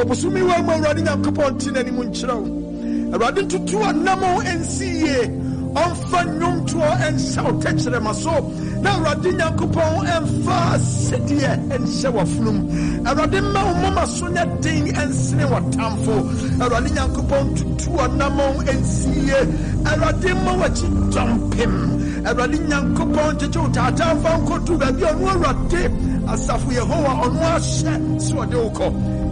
busumi wa mo awurade nyankopɔn ti n'anim nkyerɛw awurade ntutu anamo nsiye ɔmfa nnwomtoɔ ɛnhyɛw tɛkyerɛma so na awurade nyankopɔn ɛmfa sɛdeɛ ɛnhyɛ w'afunum awurade ma wo mama so nya den ɛnsene w'atamfo awurade nyankopɔn tutu anamo nsiye awurade ma w'akyi dɔmpem awurade nyankopɔn kyekye wo taatamfa nkɔto baabi a ɔno awurade asafo yehowa ɔno ahyɛ sɛ ɔde wo kɔ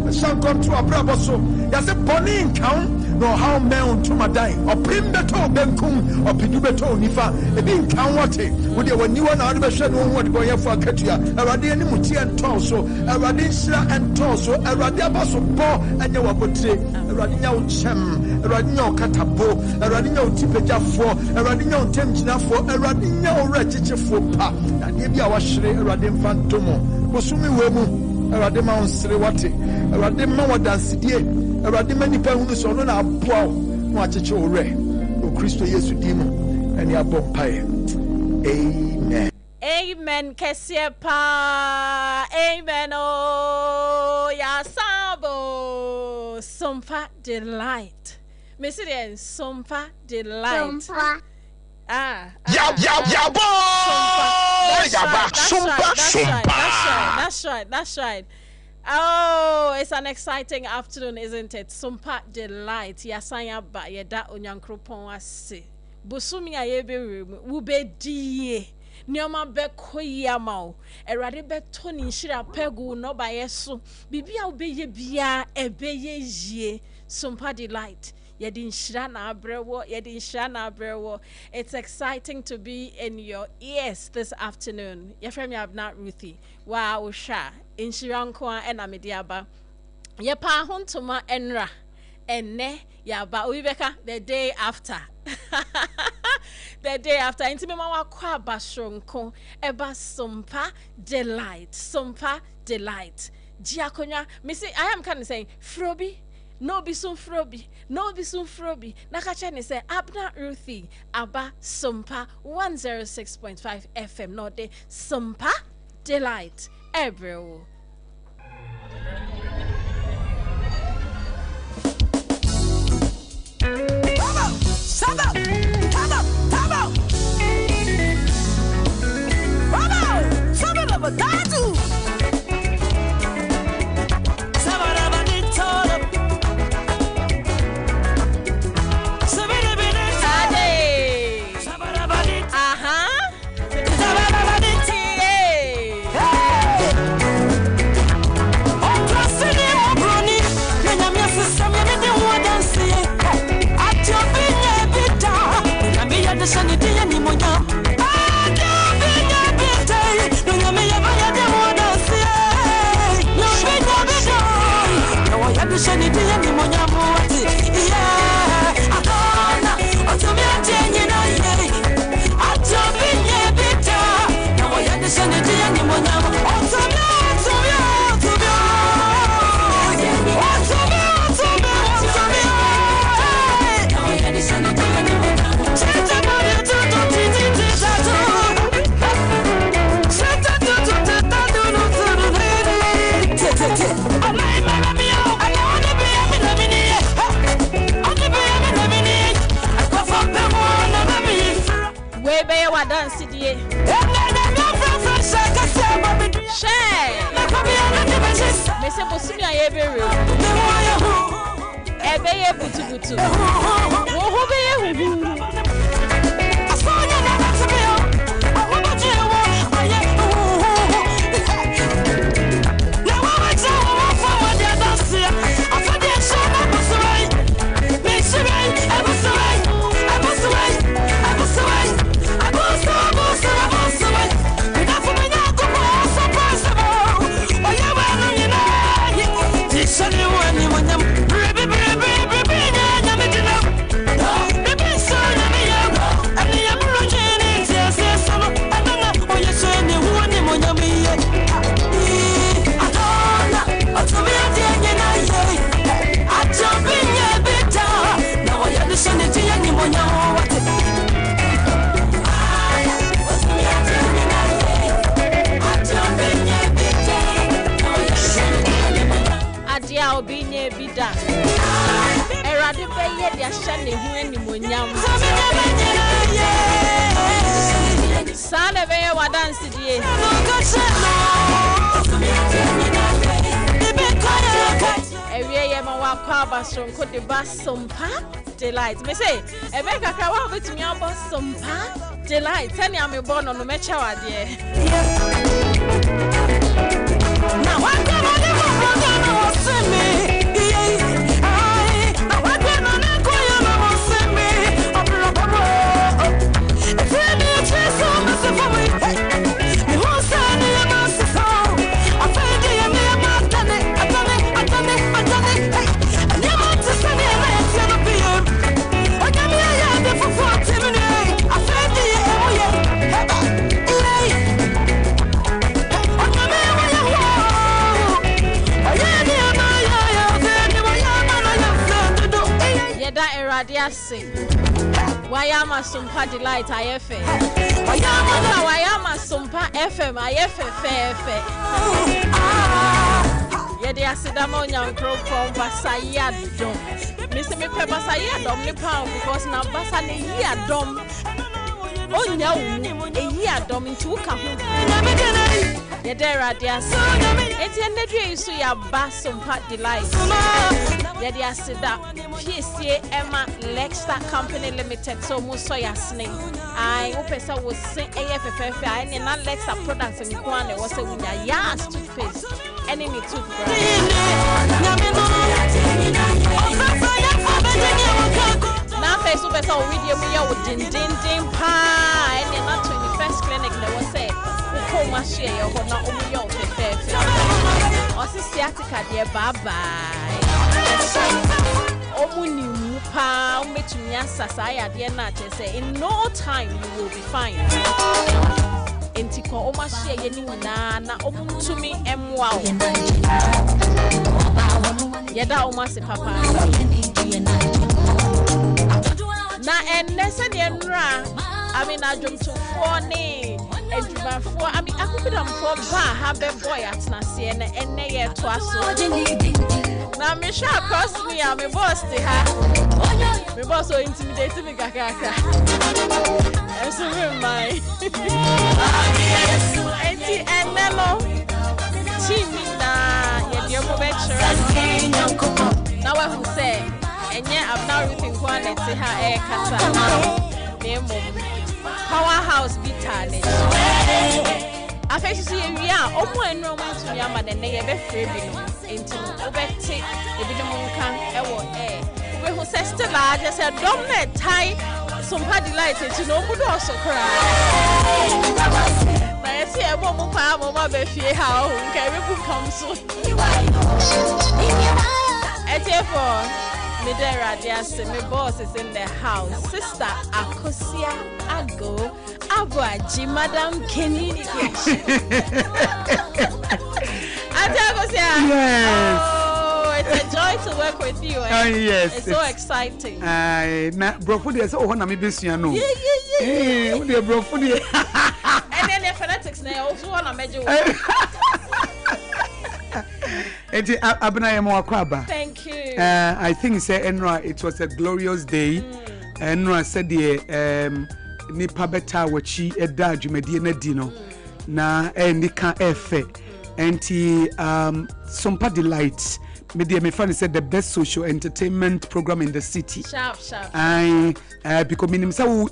ɛhyɛ nkɔnto abrabɔ so yɛsɛ bɔne nkaw no how men to madai or prim the toe benkum or pidu beto nifa a being county with your new one out of a shadow what boy for Katia a radian muti and torso a radisha and torso a radiabaso bo and your abotre a radino chem a radino catabo a radino tipeja for a radino temjina for a radino register for pa and maybe our shre a radim fantomo wasumi wemu a radima on srewati a radima wadansidie awurade mani pa hunu so no na aboa no akyeche ore o Kristo Yesu di mu ani abɔ mpae amen amen kɛseɛ pa amen oh ya sabo Sompa delight mesirian Sompa delight Sompa ya bo that's right. Oh, it's an exciting afternoon, isn't it? Sompa delight. Yasanya ba yeda onyankropon ase. Busumi ayebe ube die. Nioma be koyama. Erade be toni nshira pegu no ba yeso. Bibia ubeye bia ebeye yie. Sompa delight. Yedin shana abrewo. It's exciting to be in your ears this afternoon. Yefremi Abena Ruthy. Wow, sha. In Shirankoa and Amidiaba. Yepa Huntuma Enra. Enne Yaba Uibeka the day after. The day after. Intimama kwa bashonko. Eba Sompa delight. Sompa delight. Giaconia. Missy, I am kind of saying, Frobi. No be soon frobi. Nakachani say Abena Ruthy Aba Sompa 106.5 FM. No de Sompa delight everywhere. Sunny one, you want them. Bia obinye bida. Erade beye dia hye ne hu animonyam. Sane beye wadansi die. Ewie ye ma wa kwa basonko de Sompa delight. Me say, ebe kakra wa betumi abo Sompa delight. Tani am born no me chewa de. Now what can I do for send me? I what can I go you send me? If you need to chase on me for me. Me who send you must so. I find you me about done it. I done it. Hey. And you want to send me a PM. Oh yeah me the for 40 minutes. I find you that eradia sing. Why am I Sompa delight IFA? Why am I Sompa FM IFA? Yede asidamo nyankro from Basaya dom. Mr. Me pe Basaya dom ni pound because na basa ne yi dom. Onya wu eyi adom nti wo ka ho. Yede eradia sing. Enti enedwe isu ya ba Sompa delight. Yede asida PCA Emma Lexta Company Limited so muso yasne. I upesa was say AFFF and na Lexa products in Kwane was a wunya ya toothpaste any toothbrush. Na face upesa video mu ya wo din pa and na 21st clinic there was say ko ma share yo na omu yo fefe. Osi sciatica de bye bye. Omuni mupa umetumi asasa ya de na say in no time you will be fine. Entiko oma share ye ni na omutumi emwa o. Yeda oma se papa. Na enese de nra I mean adwomtofo ne adwumafo I mean akupidamfo ba ha be boy atnase na enne ye to aso. Na me sure across me am me boss te ha. Me boss so intimidate me kakaka. Eso me mai. Enti enelo. Chimi na ye de mo be chere. Na wa hu say enye Abena Ruthy nkwane te ha e kasa. Nemo powerhouse bitane. Afesu ye a omo enro mo tumi ama de ne ye be free bi no. Enti obeti ebinom nkan ewo we who say still I just said dominate tie Sompa delight enti no mu do so kra na yesi e mo mu pa mo ma be fie ha o nka we ku come so etefo me there radias me boss is in the house sister Akosia Ago Abuaji Madam Kenini Yes. Oh, it's a joy to work with you. Yes. It's so exciting. Na bro food is oh na me besia no. Yeah. Who dey bro food? And then the fanatics na also wanna measure. Abena yemo akwaba. Thank you. I think say Enra it was a glorious day. Enra said the nipa beta wachi eda dwumadi na di no. Na nika efe. Enti Sompa delight. Me friend said the best social entertainment program in the city. Sharp. Because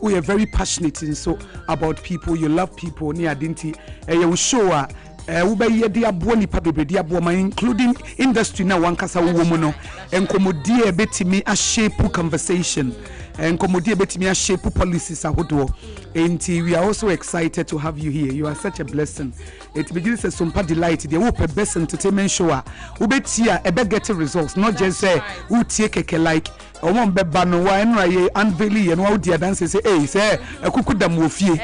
we are very passionate and so about people. You love people. Ni adinti. You show Ube dia bo nipa bebre dia bo including industry na wankasa wo mu no. Enkomodie betimi a shape conversation. Enkomodie betimi a shape policies ahodo. Enti we are also excited to have you here. You are such a blessing. It begins as Sompa delight. The hope best entertainment show. Ubetia ebe get results. Not just say who take like omo beba no wa enra ye unveil ye no dia dance say eh say akuku dam wo fie.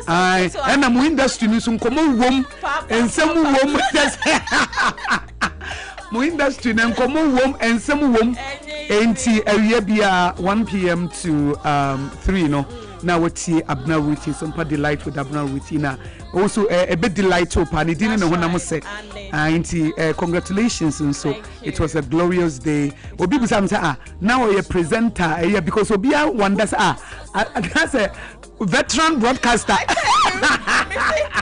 Ai na mo industry ni so nkomo wom ensem wom mo industry na nkomo wom ensem wom enti awie bia 1 p.m. to 3 no. Now what's Abena Ruthy Sompa delight with Abena Ruthy na also a bit delightful pani didn't know when I must say congratulations and so it was a glorious day. Obi Busam say now a presenter because Obia wonders that's a veteran broadcaster.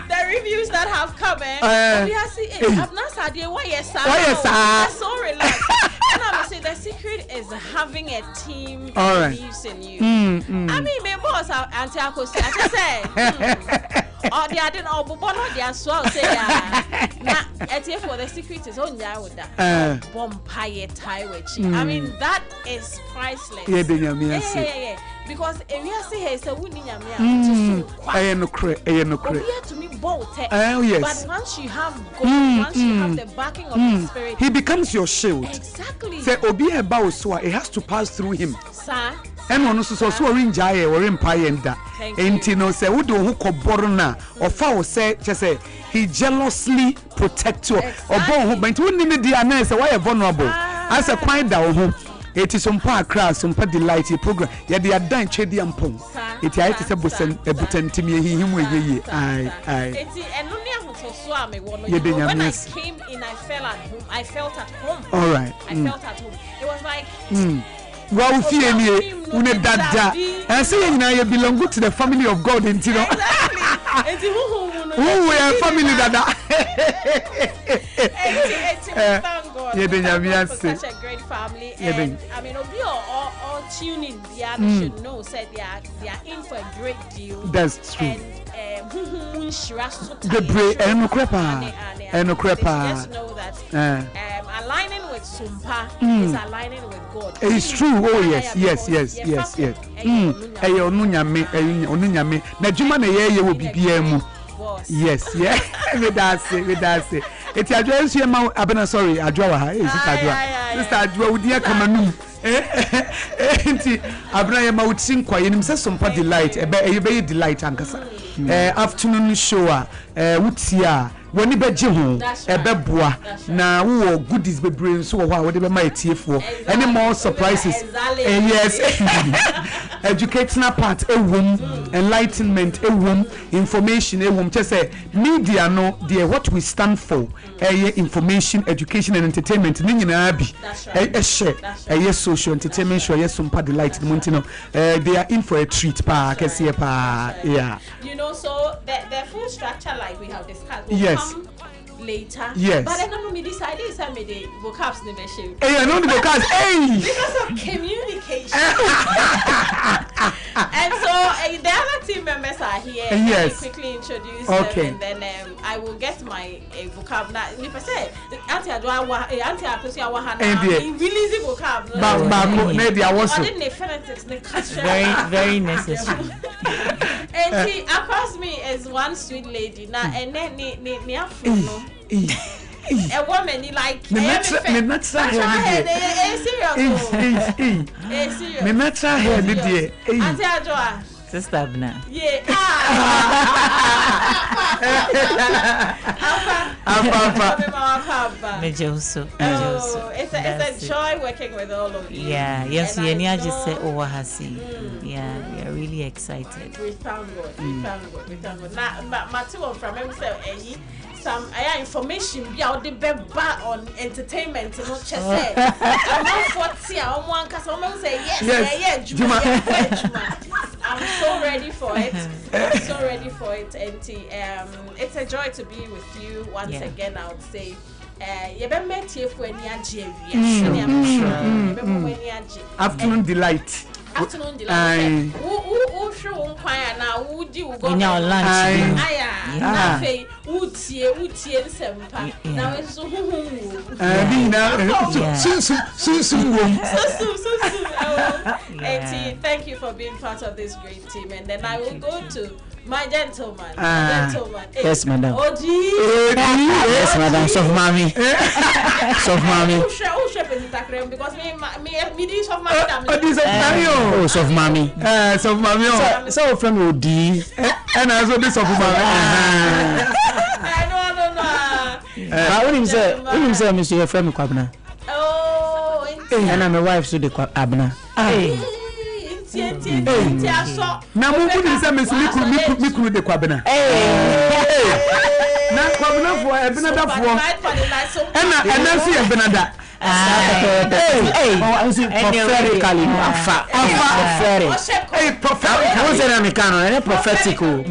The reviews that have come I've not said why yes so relaxed. And I'm say the secret is having a team that believes in you. I mean my boss Auntie Akosi I say oh they didn't all but not they as well say na for the secret is on ya with that vampire tie with you. I mean that is priceless. Yeah. Because if you say hey say wuni nyame no cre to me both but once you have God, once you have the backing of the spirit, he becomes your shield. Exactly. Say obi eba so it has to pass through him, sir. And one so rinjaye or empire and that enti no say wo do ho koboro na ofa wo say he jealously protect you obo ho but woni me dia na say why vulnerable as a kwai da wo ho. It is Sompa Accra, Sompa Delight program. Yeah, they are done chedi ampong. It is a butentimi him with ye. When I came in, I felt at home. All right. I felt at home. It was like well, fear me, dada. And say now you belong to the family of God in Tino. Who we are family dada. Thank God. For such a great family. And I mean, all tuning the other should know said they are in for a great deal. That's true. And the brain and crepa. Just know that aligning with Sompa is aligning with God. It's true. Oh yes. Onunyame. Na juma na ye wo bibia mu. Yes. We that's it. It's address here ma Abena sorry adwa ha is it adwa. Sister adwa udia kamanu. Enti Abena ye ma utin kwa yenim se Sompa Delight ebe delight ankasa. Afternoon show wutia woni beje ho ebeboa na wo goodies bebre so wo wo de be ma etiefo any more surprises. Yes. Educational part enlightenment information just say media no there what we stand for information, education and entertainment ni nyina bi share social entertainment show Sompa Delight montino they are in for a treat pa kese pa. Yeah, you know, so the full structure like we have discussed will come later. Yes. But I don't know decided some of the vocabs never share. I know the vocabs. Because of communication. And so the other team members are here. Yes. Let me quickly introduce them, and then I will get my vocab. Now, if I say Auntie Akosi Awahana, release the vocab. Very necessary. And see, across me is one sweet lady. Now, and then a woman like serious. Sister Abena. Yeah. It's a joy working with all of you. Yeah, yes, Yenia just said Owahasi. Yeah, we are really excited. We thank God. We thank God. Now, my two from him say, some information be out the beba on entertainment, you know, just say I'm not 40, I'm one cause someone say yes. Juma. I'm so ready for it. And it's a joy to be with you once again. I would say afternoon delight. Afternoon delight. Who show choir now? Who do you go in your lunch? Sompa. Now it's so thank you for being part of this great team. And then I will go to my gentleman. Yes, madam. Yes, madam. Soft mommy. Because me this of my madam. Oh, soft mommy. Soft mommy. So from OD. And also this of mommy. I don't know. When him say Mr. Your friend Abena. Oh, and I'm a wife to the Abena. Now, who is a Miss Mikru de Kwabena? Na kwabena for Abena da for. And I see Abena da. Prophetically,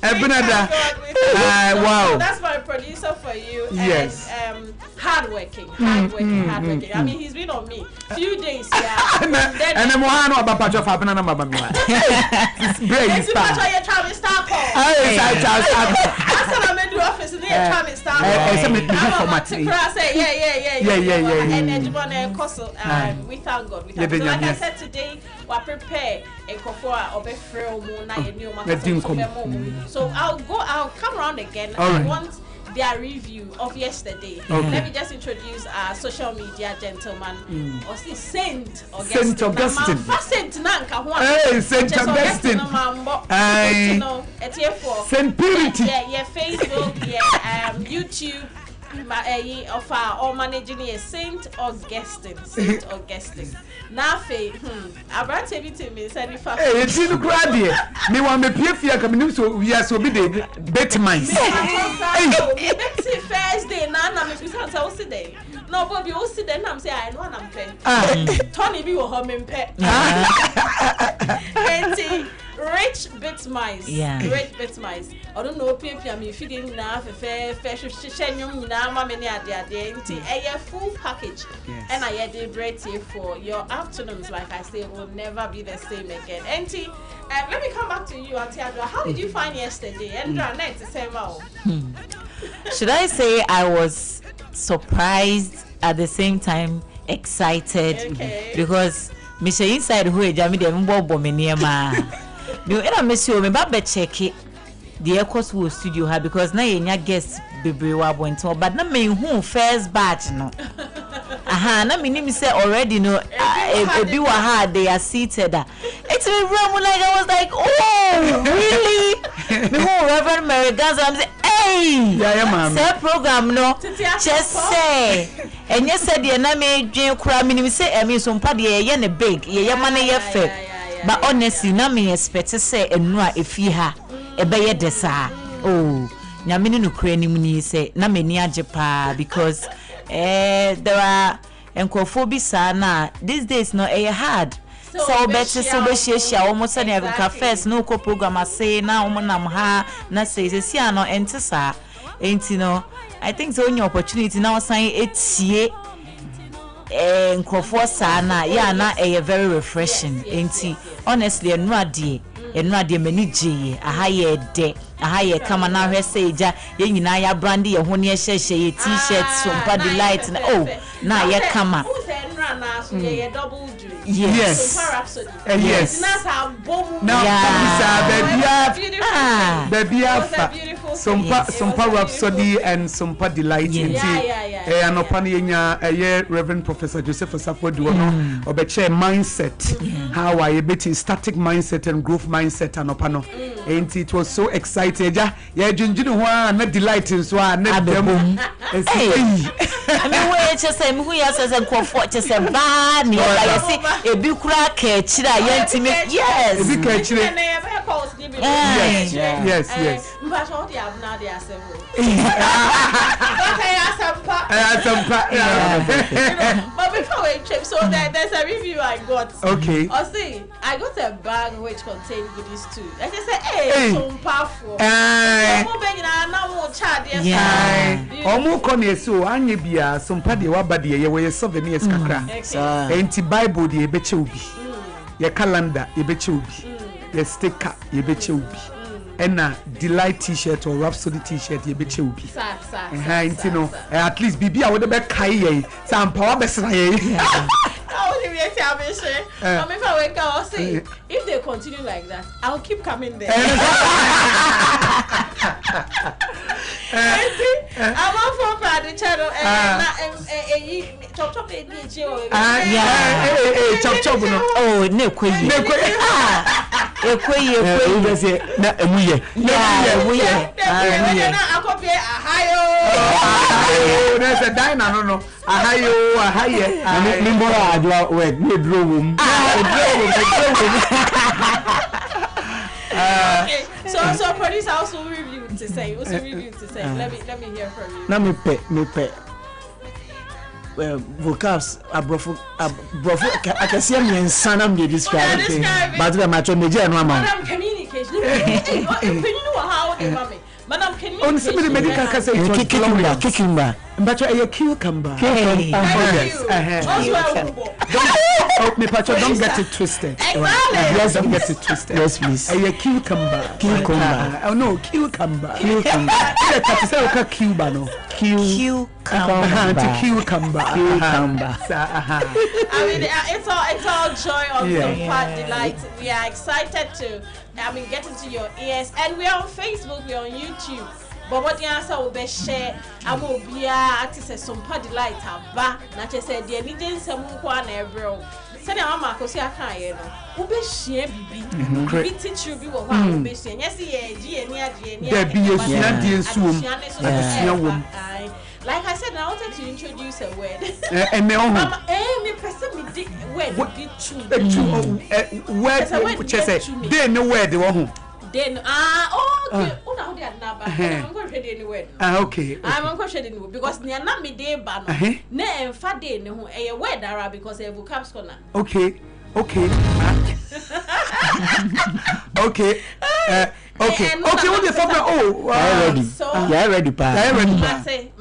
Abena, wow. That's my producer for you. Yes. And, hardworking. I mean, he's been on me few days. Yeah. And then Mohano about Pacho Fabana Mama. Great. We thank God. So like I said today, we're prepared and so I'll come around again. I want their review of yesterday. Okay. Let me just introduce our social media gentleman. Or say Saint Saint Augustine. Hey, Saint Augustine. Saint Purity. Yeah, Facebook, yeah, YouTube. Of our all managing is Saint Augustine. Saint Augustine. Nafe, I brought to me, said if I. Hey, it's in the crowd here. Me want me PFIA coming so we are so be the bet mines. Hey, first day, Nana, me because I was today. No, but you see then I'm saying I know I'm paying. Tony be a home in pet. Rich bit mice. Yeah. Rich bit mice. I don't know people I mean feeding now fair shenyum na ma me a full package. And I had the bread here for your afternoons, like I say, will never be the same again. Auntie, let me come back to you, Auntie Adwa. How did you find yesterday? Should I say I was surprised at the same time excited because Mr. Inside who Jamie dem bobo me near ma. You ena Monsieur me ba be check the Echo studio ha because na yenya guest bebre wa bonto but na me hu first batch no. Na me nim say already no ebi wa ha they are seated. It's me room like I was like, "Oh, really?" Me who Reverend Mary Gaza I'm say, "Hey, yeah, ma'am. Say program no just say." And you said the na me dwen kura me nim say me Sompa de ye ne big ye man ye fe. But honestly na me expect say enu a efi ha ebe ye desa. Oh, nyame no kura ni mu ni say na me ni age pa because there are enkophobia sana these days no hard. So better so be share almost any cafes no co program say na omonam ha na say see no enti sa enti no I think so any opportunity now sign etie enkrofo sana ya na very refreshing enti honestly enrade mani je aha ye de aha ye kama na hwe say ja ye nyina ya brand ye ho ne ye hye t-shirt Sompa Delight na oh na ye kama yes. Yes. Baby Sompa Rhapsody and Sompa Delight. And upon Reverend Professor Joseph Osafo Duono obeche mindset. How I bit static mindset and growth mindset and upon and it was so excited. Yeah, junjunu ho na delight so na dem. I mean we just say who ya say comfort just say bad ni like say ebi kura ka chira yentimi yes ebi ka chire yes but what they have now they are several but before we trip so there's a review I got okay I got a bag which contained goodies too I just say hey Sompa for omo kone so anye bia Sompa de wabade ye we souvenirs kakra enti Bible de ebeche obi ye calendar ebeche obi ye sticker ebeche obi ena Delight t-shirt or Rhapsody t-shirt ebeche obi enti no at least bibi a wo de be kai ye sam power besra ye if they continue like that, I'll keep coming there. I'm on for the channel chop chop no oh no kwe na emuye there's a diner no ahaye nimbora adwa we drum so So producer also review to say. Let me hear from you. Na me pay. Vocabs abrofo I can see me in sanam they describe it. But the macho meje no ama. Madam communication. You know how they mama. Madam communication. On some medical can say cucumber. But a cucumber. Me Pacho, don't get it twisted. Yes, don't get it twisted. Yes, please. A cucumber. Oh no, cucumber. Cucumber. Cucumber. No. Cucumber. I mean, it's all joy of Sompa Delight. We are excited to, get into your ears, and we are on Facebook, we are on YouTube. But what the answer will be share, I will be at Sompa Delight. Ba, not just said the need some one every. Said I'm a cosia kind. Who be share be teach you be what be share. Yes, there be a swim. Like I said, I wanted to introduce a word. And me person me word be true. Word which I say, they know where they want. Then okay. Now they are now, but I'm going to read any word. Okay. I'm going to read any word because they are not me day ban. Ne and fade no a word ara because a vocab corner. Okay. Okay. Okay. Okay. What the fuck? Oh, ready. So yeah, ready, pa. Yeah, ready, pa. Say.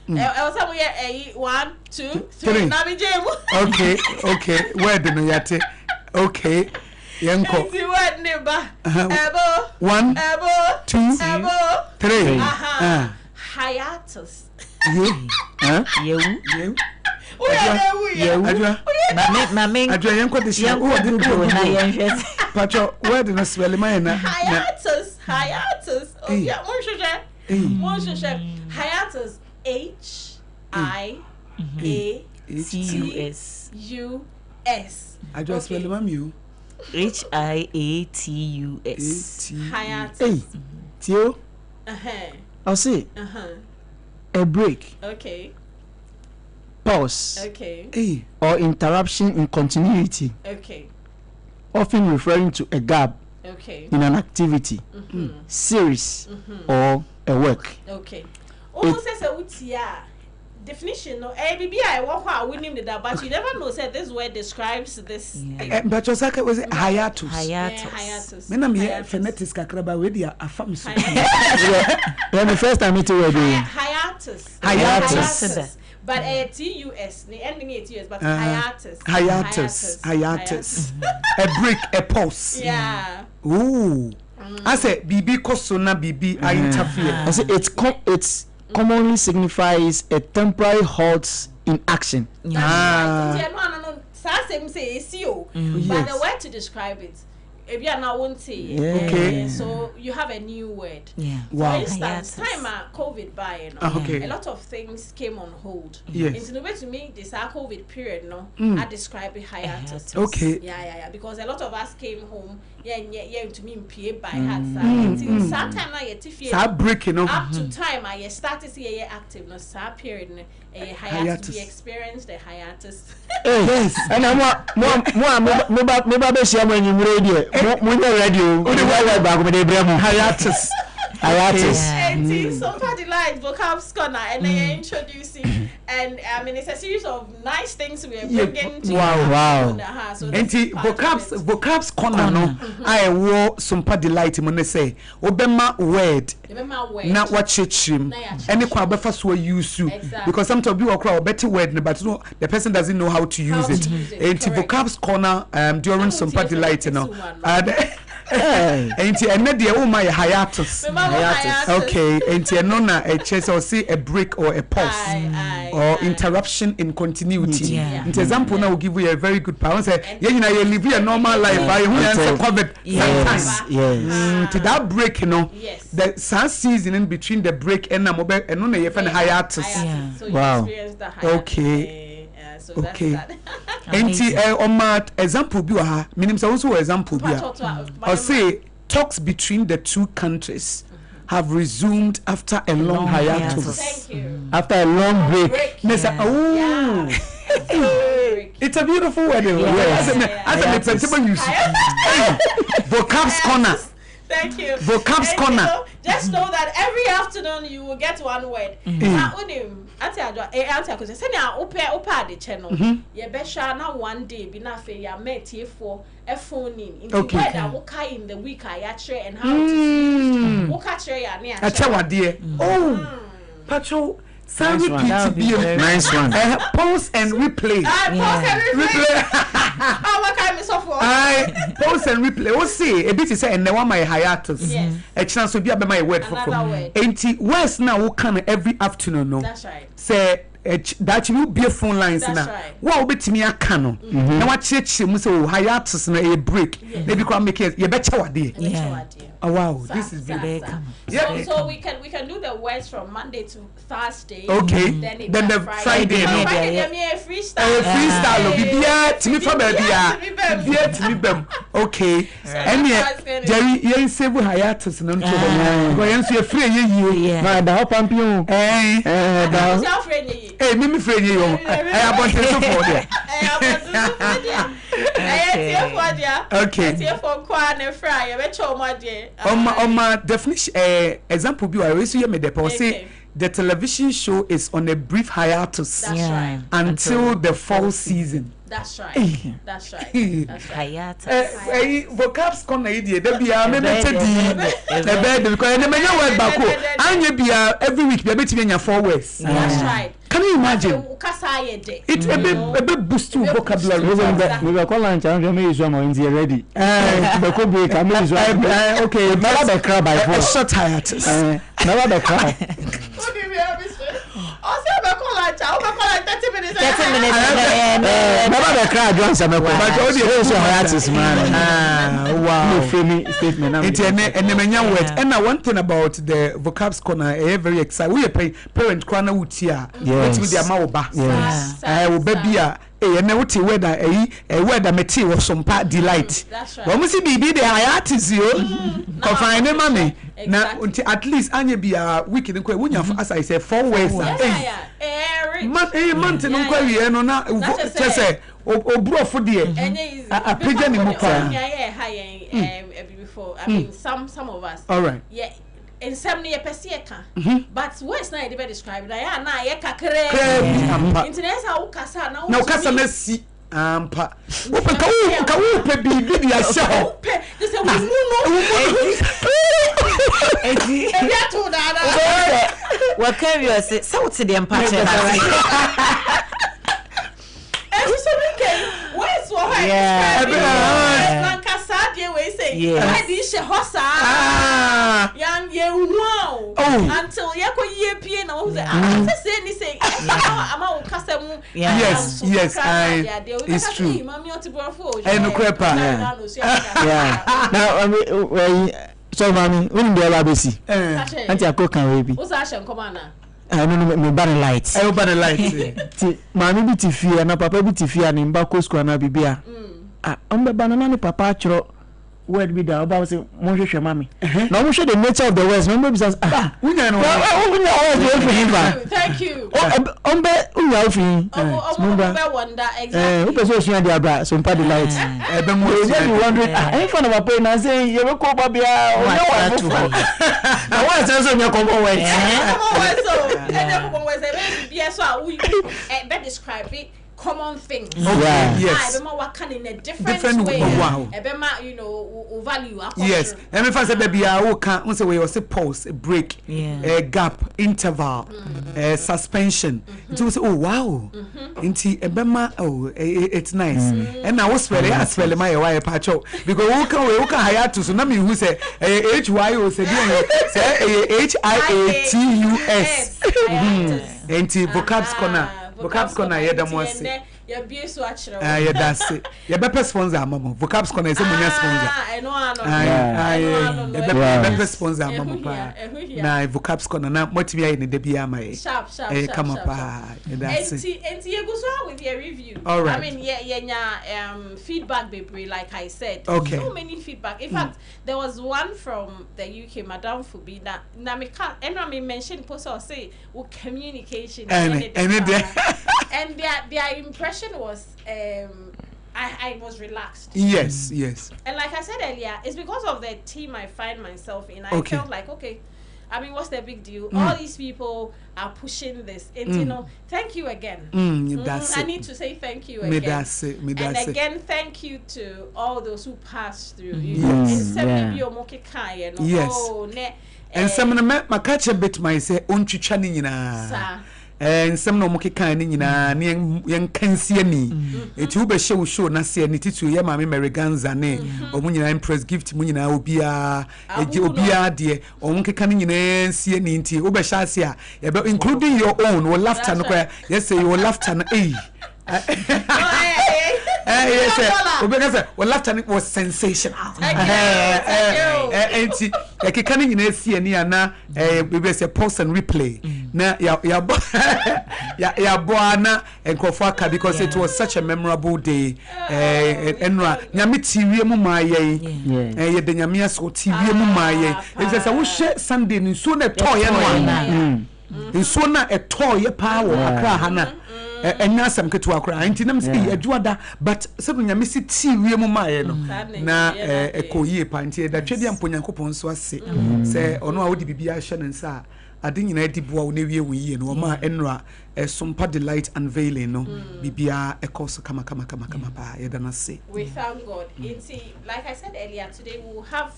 I was somewhere 1, 2, 3. Now me jam. Okay. Where do you yate? Okay. Yanko. 1, 2, 3. Hiatus. You. Adwa yanko de shia. Who did do na yen Pacho, where do you swell my na? Hiatus. Oh yeah, mon shoshe. Hiatus. HIATUS. Adwa swell mamu. HIATUS. Hiatus. Tio. I'll say. A break. Okay. Pause. Okay. Or interruption in continuity. Okay. Often referring to a gap in an activity, series, or a work. Okay. Almost says a definition no I want we name that, but you never know say this word describes this thing. But Osaka was hiatus. Hiatus. Mena me phonetics kakraba we dia afam so. When the first time it was hiatus. But TUS, the ending is TUS, but hiatus. A break, a pause. Yeah. Ooh. I say BB kosona BB I interfere. I say it's commonly signifies a temporary halt in action. No. But the word to describe it, if you are now won't say. Okay. So you have a new word. Yeah. Wow. For instance, time COVID by a lot of things came on hold. Yes. In the way to me, this COVID period, I describe it hiatus. Okay. Yeah. Because a lot of us came home. Yeah. To me, PA by heart. Sometimes I get breaking up to time. I started to see active. No, period. Hiatus. We experienced the hiatus. Yes. And I'm more radio. Hiatus. Sompa Delight vocab corner, and they introducing, and it's a series of nice things we are bringing to wow. So vocabs corner no. I wo Sompa Delight mo ne say obema word na wachechim any kwa befa so use because sometimes you okra better word but no the person doesn't know how to use it. Enti vocabs corner during Sompa Delight enti ene de o my hiatus. Okay, enti eno na a chase or see a break or a pause or interruption in continuity. Enti example now will give you a very good power. Say you know you live a normal life by who answer COVID sometimes. To that break the sun season in between the break and mobile and no na hiatus. So wow. You experience the hiatus. Okay. So okay. That's that. Enti example bi ha minim say also example bi or say talks between the two countries have resumed after a long hiatus. Thank you. After a long break. It's a beautiful word. As a vocabs corner. Thank you. Vocabs corner. Just know that every afternoon you will get one word. The channel. You better now one day be na fe ya met here for a phone in. Okay. Where in the week I actually and how to use. What catch ya near. Oh, Pacho. Nice one. Nice one. Pause and replay. Pause and replay. What kind of software? Pause and replay. We'll see. A bit is saying the one my hiatus. Yes. A chance to be about my word for. Ain't where's now who can every afternoon? No. That's right. Say that will be a phone lines now. Right. What will be to me a canon? Now what church must say hiatus na a break. Maybe come make it. You better what day. Oh wow, this is big. So we can do the words from Monday to Thursday. Okay. Then the Friday. Freestyle. Freestyle. Bibia to me from Bibia to me. Okay. And Jerry, you say we hiatus no trouble. Go and see a free you. Na da hop am pion. Eh, me friend you. I want to so for there. Okay. On my definition, example, I always hear me the say the television show is on a brief hiatus. That's right. Until the fall season. That's right. That's right. That's right. Hiatus. Vocabs corner idea. There be a the bed because the many word back. And be every week be between your 4 words. That's right. Can you imagine? It's a bit boost to vocabulary. We will call lunch and we use one in the ready. The break. I'm okay. Never the crab by force. Short hiatus. Never the crab. What do you mean? Also, I call lunch. I call like 30 minutes. 30 minutes. Never the crab. Don't say me. But all the hiatus, man. Wow. No free statement. It's and the many words. And now one thing about the vocabs corner, very excited. We are parent corner with here. Yes. With the amount. Yes. Will be a what weather a weather material was Sompa delight. That's right. When we see BB the hiatus you confine the money. Now at least Anya be a week in when you as I say 4 ways. Month in query no na just say o bro for there. A pigeon in Muka. Before I mean some of us. All right. Yeah. In some near Pesieca, but what's not even described? I am now, Yakare. Internet, how Cassa now Cassa Messi. Ampa. Can we be a show? This is what can you say? So to the empire. Where's what I young wow until Yako no yes it's true and now so mommy when the labesi anti akokan we bi what's action commander no me ban lights ti mami bi ti fie na papa bi ti fie na mba ko school na bibia on be banana ni papa achro word be there about say mo hwehwe mami na mo hwe the nature of the words remember be say unya no thank you on be unya ofin wonder exactly who person share their bra so Sompa the light be mo you wondering any fun of pay na say you go ko babia o no wa na wa say so me come words so be so we be describe it common things. Yes. What can in a different way. Wow. You know, value. Yes. And if I say baby, I can say we say pause, a break, a gap, interval, suspension. It was oh wow. Inti ebema it's nice. And I was spell my why pacho because we can hire to so na me who say HYO say HIATUS. Inti vocabs corner. Vocabs corner yeda mo ase. Ya bie so achiro. Ya that's it. Ya be sponsor mama. Vocabs corner say munya sponsor. I know. Be sponsor mama pa. Na vocabs corner na motimi ayi ne de bia mai. Sharp. Come up pa. That's it. Enti you go so with your review. All right. I mean feedback baby like I said. Okay. So many feedback. In fact, there was one from the UK, Madame Fubina. Na me can and mention post or say with communication and their impression was I was relaxed. Yes, yes. And like I said earlier, it's because of the team I find myself in. I felt like, okay, I mean, what's the big deal? All these people are pushing this. And, you know, thank you again. I need to say thank you again. And again, thank you to all those who passed through. Yes. And some of them, my catch a bit, my say, Unchichani. And some no moke kind in young can see any. It will be show na see any to your mammy Americans and or when you impress gift munina obia dear or moke canning in see any into Ubashasia, including your own or laughter. Yes, say your laughter. Yes, well, laughter was sensational. And like a canning in see any na we say pause and replay. Na ya boana and Kofaka because it was such a memorable day. Enra nyame TV mu maye ye de nyame so TV mu maye. It says I will share Sunday in so na toy enwa. In so na a toy power Accra hana. And now some get to Accra. Ain't them say Edwada, but some nyame TV mu maye no. Na ekoye pantie da twedi amponyankopon so ase. Say ono a wodi bibia hye nensa. I think in Eddie Bow Navy we no ma enra Sompa delight unveiling no bibia e course kama ba yedana say. We thank God. Like I said earlier, today we will have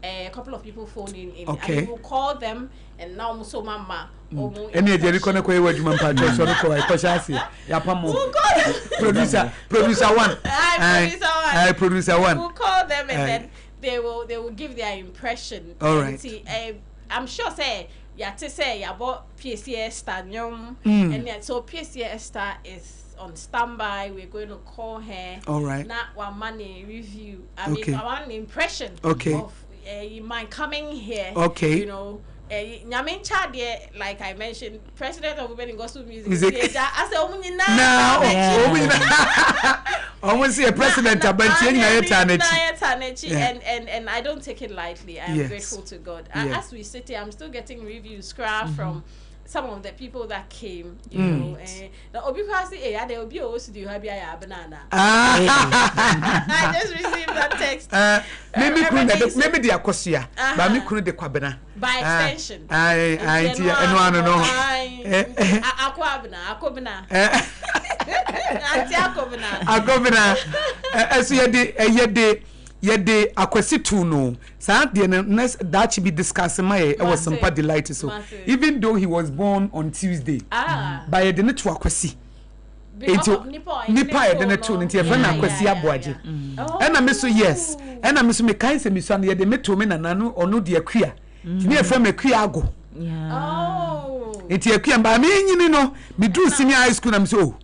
a couple of people phoning in. Okay. And we will call them and now so mama. Any Jericho na kwe waju man pa so no ko ai kwashasi ya pamo. Producer 1. Producer 1. We'll call them and then they will give their impression. All right. I'm sure say to say about PCS star and then so PCS star is on standby. We're going to call her. All right. Not one money review. I mean, one impression of my coming here. Okay. You know. Nyamin Chadie, like I mentioned, president of Women in Gospel Music. I said, almost a president, and I don't take it lightly. I am grateful to God. As we sit here, I'm still getting reviews from some of the people that came, you know. The Obikasi, there will be also do Abena Ruthy. I just received that text. Maybe the Akosia, but me couldn't the Kwabena. By extension. I Akobena. As yede akwesi tu no sa de that should be discussing my was Sompa delight so even though he was born on Tuesday by the net to akwesi nipa de net to nti e fa na akwesi aboaje and I so yes and I so me kan se me so na yede meto me nanu onu de akua ti ne e fa me akua ago enti akua ba me nyini no me do senior high school na me so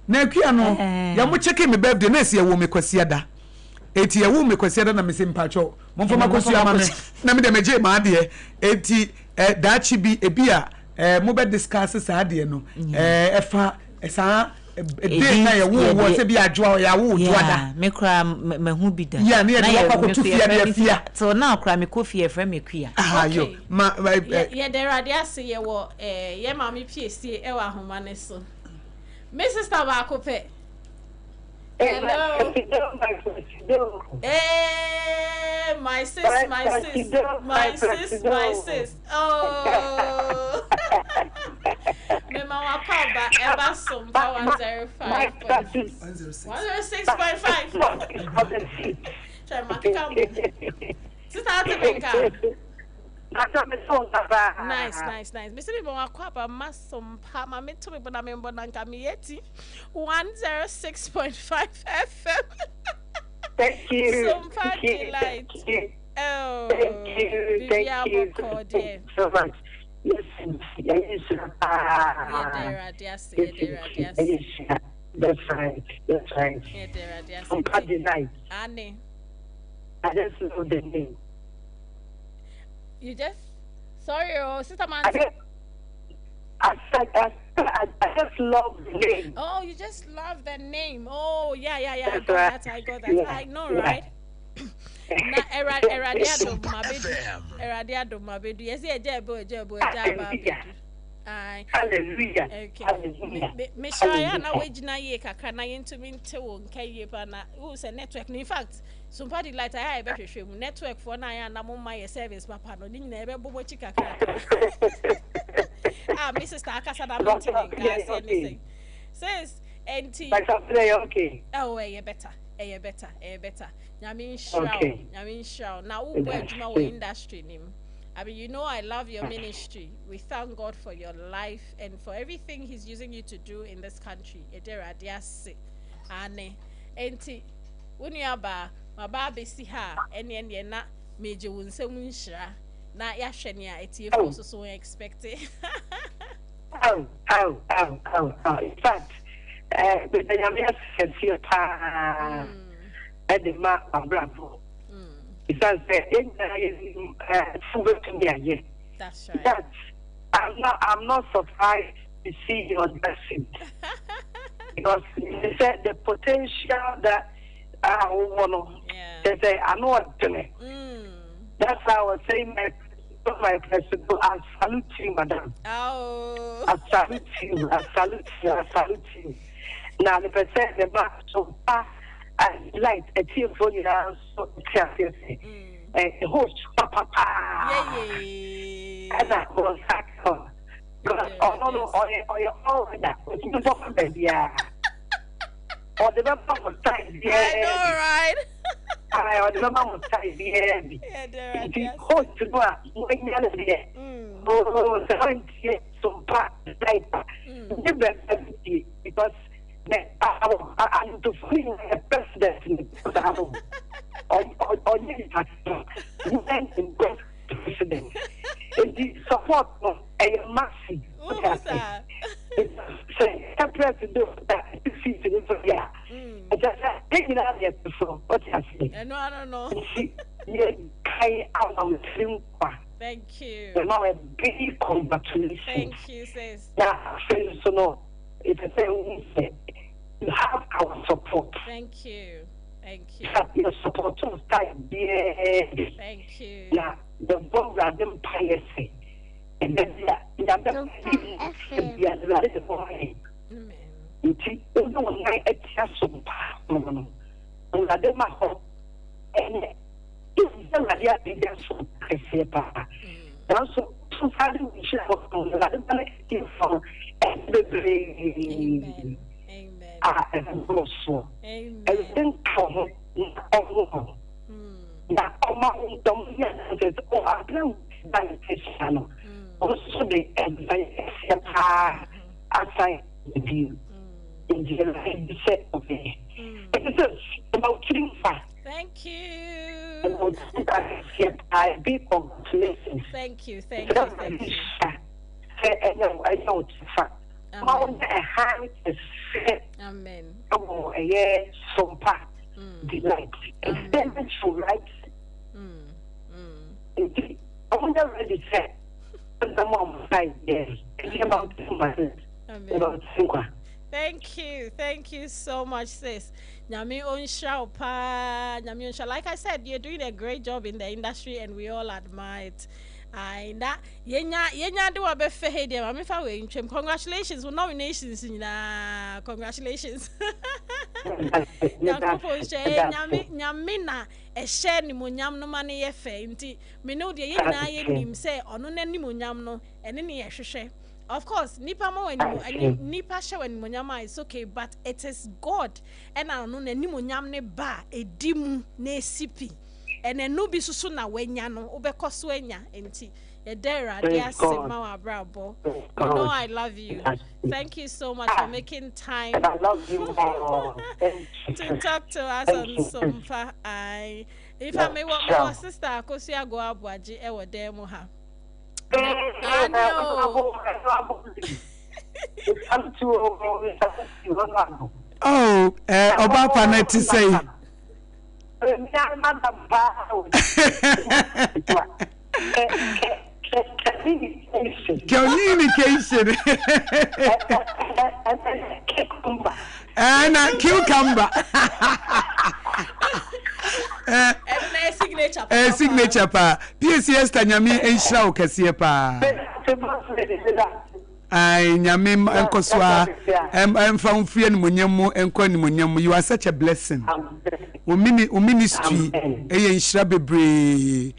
na akua no ya mo check me birthday na se e wo me kwasi ada eti ya wu me kwasiada na mese mpacho momfoma kwasu amame na me de meje ma de eti dachi bi ebia mo be discuss sa de no efa sa dey na ya wu se bi adwo ya wu dwada me kra me hu bi da ya na ya kwa kotu fia na fia so na kra me kofi e fra me kua yo ma ye de radia se ye wo ye ma me piesie e wa homa ne so me sister ba ko pe. Hello. Hey, my sis. Oh. Me mama papa ever Sompa 106.5. Try my come. Sister Atinka. Nice. Mr. Bibo Aquaba Sompa, my to me, but I'm in Bonanka 106.5 FM. Thank you. Sompa delight. Oh, thank you so much. Yes, that's right. Sompa delight. Annie. I just know the name. You just sister man. I just love the name. Oh, you just love the name. Oh, yeah. I got that. Yeah. I know, right? Na eradiado mabedu. Yes, jebo. Hallelujah. Okay. Hallelujah. Me sure na wejina ye kakra na yentumi nte wo nkaye pa na who say network. In fact, Sompa Delight I be hwehwe mu network for na ya na mo ma ye service papa no ni nyina ebe bobo chi kakra. My sister akasa da maintain gas anything. Says NT. Like something okay. Oh, better. Better. Nyame show. Now who work in industry nim. I mean, you know, I love your ministry. We thank God for your life and for everything He's using you to do in this country. Edera diase, ane, enti, unyaba, mababe si ha, eni na meje wunse munshra, na yashenia eti also so expected. Oh. In fact, but the young can see a pa at the mark of Bravo. Because that's right. I'm not surprised to see your blessing. Because you said the potential that I want to say, I know what's doing it. That's how I was saying my principal. I salute you, madam. Oh. I salute you. Now, the percent the mark so far. I like a team for you now, so a host, papa, and that was that. Because all that was the problem, yeah. Or the number was time, yeah. I know, right? I remember was time, yeah. The host to go out, when you're there. Oh, some part, like, because. I'm to feel a president or in president. The support of a massive president that yeah. Just taking out there before what I say. No, I don't know. Thank you. Now a big congratulations. Thank you, sis. Now, so no. It's a thing you have our support. Thank you. Your support to start there. Thank you. Yeah, the bones are them piety. And then the you see, no one at Sompa. And I did my hope. And it's the idea of so I say, Papa. Also, so far, we should have from Amen. And also, everything come on. Now, my dominant, I don't buy this channel. Also, the advice aside with you in the life set of me. It is about 3 5. Thank you. I be congratulations. Thank you. I know it's a fact. Amen. Oh, yeah, Sompa Delight. And then she writes, I wonder already said, the mom 5 years. It's about 2 months. About 2 months. Thank you so much, sis. Nyame onsha pa, Nyame onsha. Like I said, you're doing a great job in the industry, and we all admire it. That yenya do a befe he dem. I'm fa we ntwem. Congratulations, nominations na. Congratulations. Nyame na e share ni monyam no mane ye fe nti me no de ye na ye nim say ono na ni monyam no ene ne ye hwehwe. Of course, nipa mo wani nipa hwe wani monyam is okay, but it is God. And ono na ni monyam ne ba edimu na esipi. Ene no bi susu na wenya no obekoso enya enti ye dera dia sema wa brabo. You know I love you. Thank you so much for making time. I love you more. To talk to us on Sompa. If I may want my sister Akosia go Abuaji e wo dem ha. Oh, Obapa net to say. Communication. And a cucumber. Signature pa. PCS Tanyami and Shao Cassia pa. I nyame enkoswa emfa mfie ni monyam enko ni monyam. You are such a blessing. O ministry eye nhira bebre.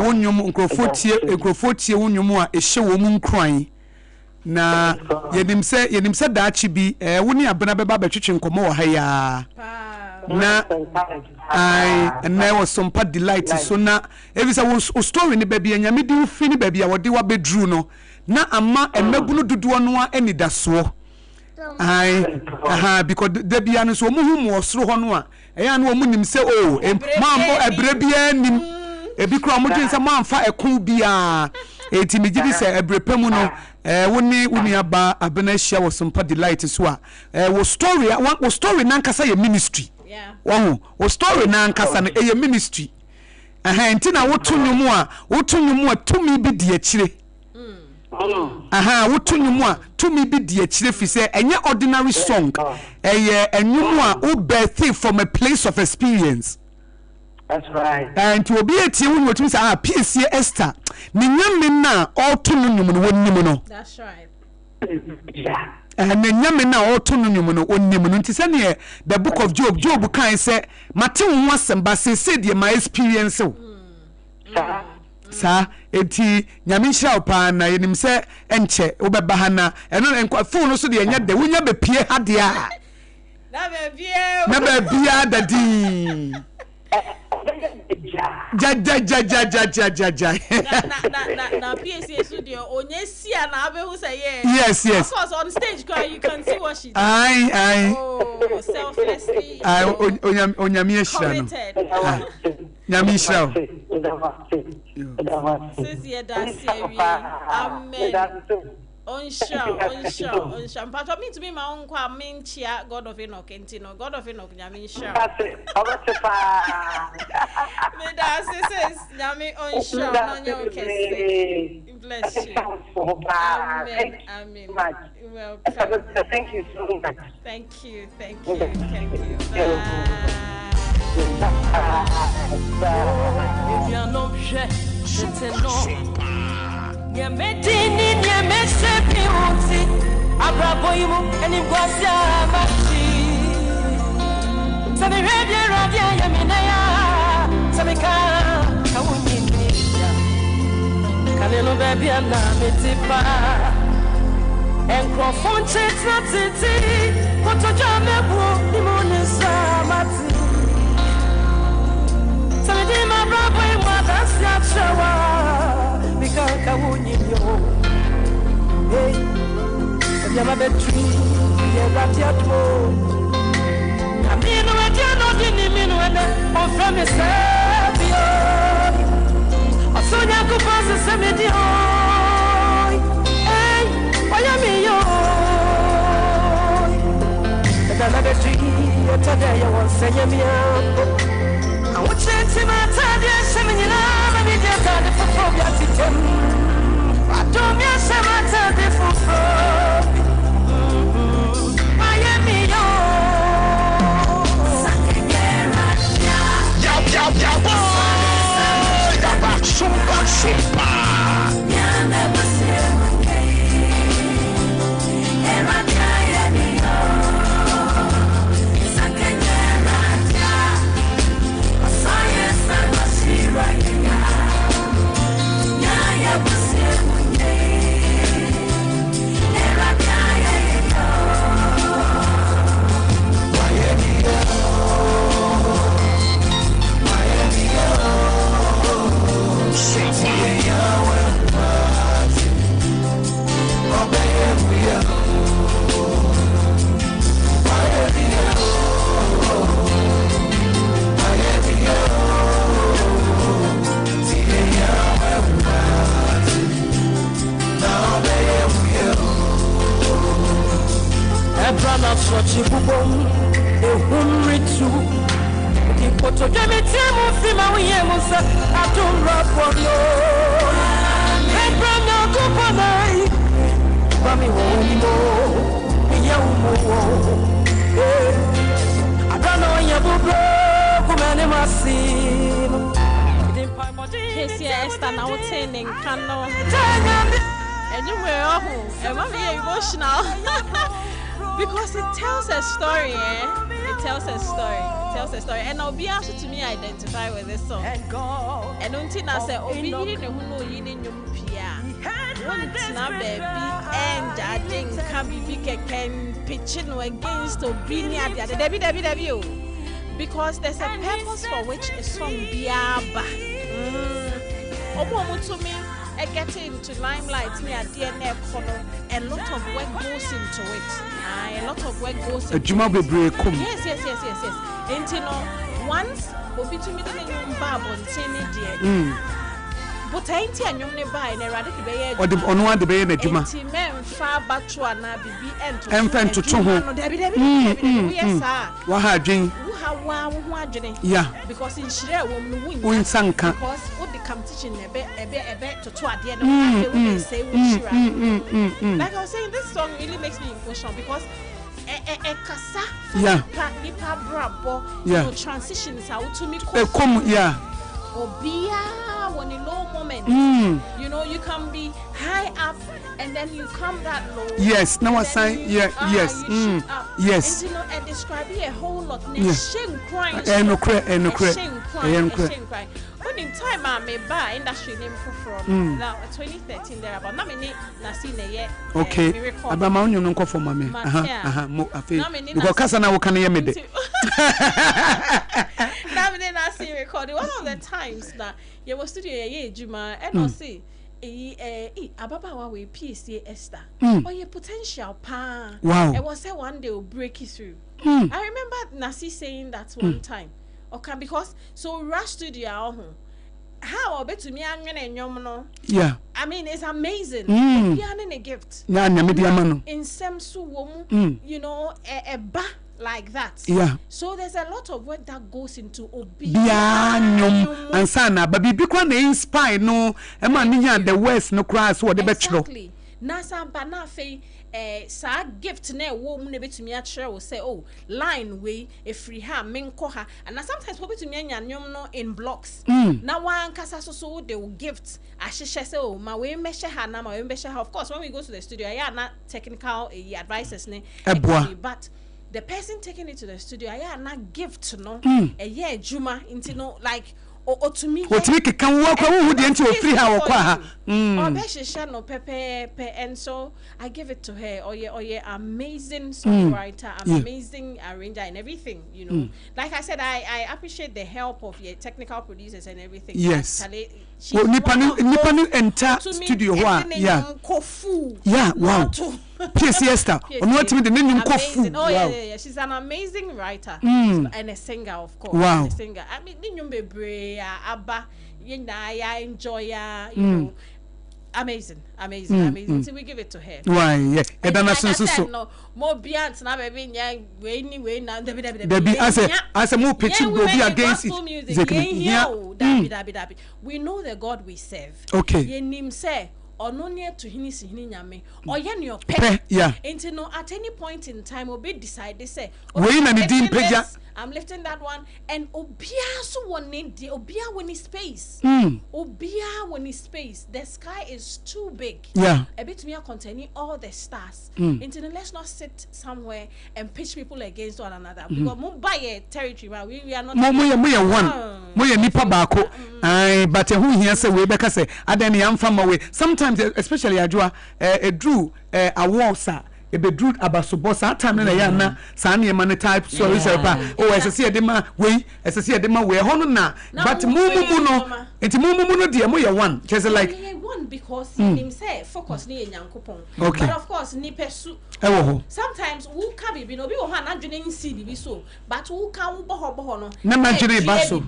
Wonyum nkrofotie wonyum a ehye wo mu nkran. Na yenim se daachi bi woni abena beba betwetwe nkomo wo ha ya. Na na was Sompa delight so na evisa wo story ni baby anyame di ufi ni baby a wode wa bedru no na ama emagunu dodo no a enidaso because de bia no so mu hu mo osoro ho no a eya no mu nim se o mambo ebre bia nim ebi kro mo dwen se mamfa ekon bia eti me gibi se ebrepam no woni aba Abena hia wo Sompa delight so a wo story na nkasa ye ministry. Yeah. Wo story na nkasa na eye ministry. Ntina woto nwumu a tumi bi di akire. Woto nwumu a tumi bi di akire fi se enye ordinary song. Eye enwumu a wo birth from a place of experience. That's right. And to be a tea when you say PCA Esther. Ni nyame na oto nwumu no wonnim no. That's right. Yeah. And then nyame na oto nwumu no onnim no nti se ne the book of Job kan say mate wo asem ba se de my experience o. Sa eti nyame hira opa na yenim se enche wo beba ha na eno enko phone no so de enya de wonya be pie ha de a na be bia dadi ja na PSA studio onyesia na abehu say yes of course on stage you can see what she did. Oh, selflessly onyame hira no nyame hira says ye that amen on but for me to be my own chia God of Enoch entino God of Enoch nyame hira me that says nyame on no nyo kese bless you amen welcome. Thank you so much. Thank you Yametini yamesepi uti abraboyimu enigwasa machi Sabi radia yaminaya Sabika kawunyinja Kaneno baby ana metipa Enkrofon chetra titi Kotoja mebu imunisa mati Sabi di mabraboyimu adasi achawa Because yo, hey, I'm a bad tree, you're at your toe. I mean, you're not in the minute or from a Sabio. I saw you go past the cemetery. Hey, why am I? And I'm a tree, you're today, you won't say me up. I would change him at the seminar. I don't mean some different Miami, And you were emotional because it tells a story, It tells a story. And I'll be asked to me identify with this song. And until I say, oh, you know, you need your pia. Baby, and judging can be pitching against Obinia, Debbie. Because there's a purpose for which a song biaba. To me, I get into limelight near DNA corner. A lot of work goes into it. A lot of work goes into it. Yes. And you know, once Obi to me the Bible and but I ain't a young buy and a radical bay or the on one the bay and a juma. Men far back to an abbey and to Debbie. Yes, sir. Wahajing. Yeah, because in Shire win Sanka. Because what the competition a bit to try the end of say like I was saying, this song really makes me emotional because a casa, nipa brabo, transitions out to me. Obia when in low moment, you know, you can be high up and then you come that low. Yes, now I say, yes, yes. And you know, and describe a whole lot. Shame crying, no cry. When in time I may buy industry name from now 2013 there about not many Nasine yet. Okay, about my own uncle for mammy. Because Casana can hear me. Recording one of the times that you were studio Juma and I'll say Ababa we PCA Esther or your potential pa. Wow. It was one day will break you through. I remember Nasi saying that one time. Okay, because so rush studio how I bet to me yeah. I mean it's amazing. A gift. In some you know a ba like that. Yeah. So there's a lot of work that goes into and sana, but because they inspire no, the West no cries what the bachelor. Exactly. Nasa banafe sa gift ne wo mu ne betumi a kire wo say oh line way e free ha menko ha and sometimes we betumi anya nyom no in blocks na wan kasa so they will gift ahihye say oh ma we mehye ha na ma we mehye ha. Of course when we go to the studio yeah na technical advices ne but the person taking it to the studio yeah na gift no yeah juma into no like or to me can walk who the entry free how no pepe and so I give it to her. Oh yeah, amazing songwriter, amazing arranger and everything, you know. Like I said, I appreciate the help of your technical producers and everything. Yes. Nipanu enter studio yeah wow. Esther. Oh yeah. She's an amazing writer and a singer, of course. Wow. A singer. I mean, Abba, you enjoy you know. Amazing. So we give it to her. Why? Yeah. And like I said, no more beyond now, baby. Yeah, anyway now. Baby, I say more pitching will be against it. We know the God we serve. Okay. Ye name say. Or no near to hini nyame or yen your pet and no at any point in time will be decide they say I'm lifting that one and obia so one need the obia when space obia when space the sky is too big a bit me containing all the stars into let's not sit somewhere and pitch people against one another because buy a territory we are not one nipa bako but who here say we better say adeni am from away sometimes especially adwa drew a walsa e be drew abasobo sa time na ya na sa na man type sorry sir pa esese de ma we esese de ma we ho no na but mumu no enti mumu no de mo ye one just like one because him say focus ni enyankopon but of course ni pesu sometimes who can be no be wo ha na dwene nsi bi so but who can wo boho no na ma dwene ba so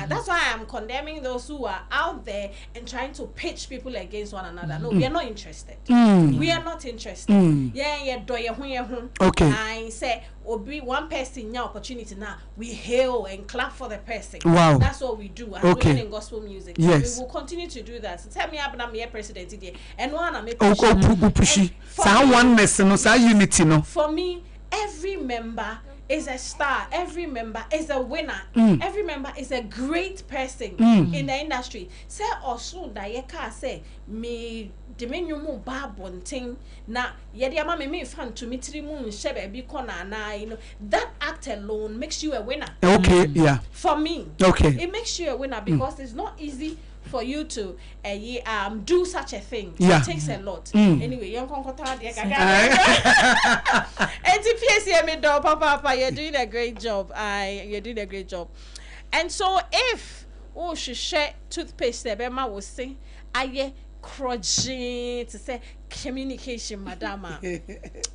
that's why I'm condemning those who are out there and trying to pitch people against one another. No, we are not interested. We are not interested. Yeah, do ye ho. Okay. I say obi one person nya opportunity now we hail and clap for the person. Wow. That's what we do. Okay. In gospel music. Yes. We will continue to do that. So tell me Abena me president there and one am pushy. Sa oneness no sa unity no. For me every member is a star. Every member is a winner. Every member is a great person in the industry. Say also that you can say me Dominion Babonting na Yadiama me fan to mitri moon shebe be corner na you know that act alone makes you a winner. Okay, yeah. For me, okay, it makes you a winner because it's not easy for you to do such a thing. Yeah. It takes a lot. Anyway, young Konkota, Papa, you're doing a great job. You're doing a great job. And so if she share toothpaste, the Bema will say, I crochet to say communication, madama.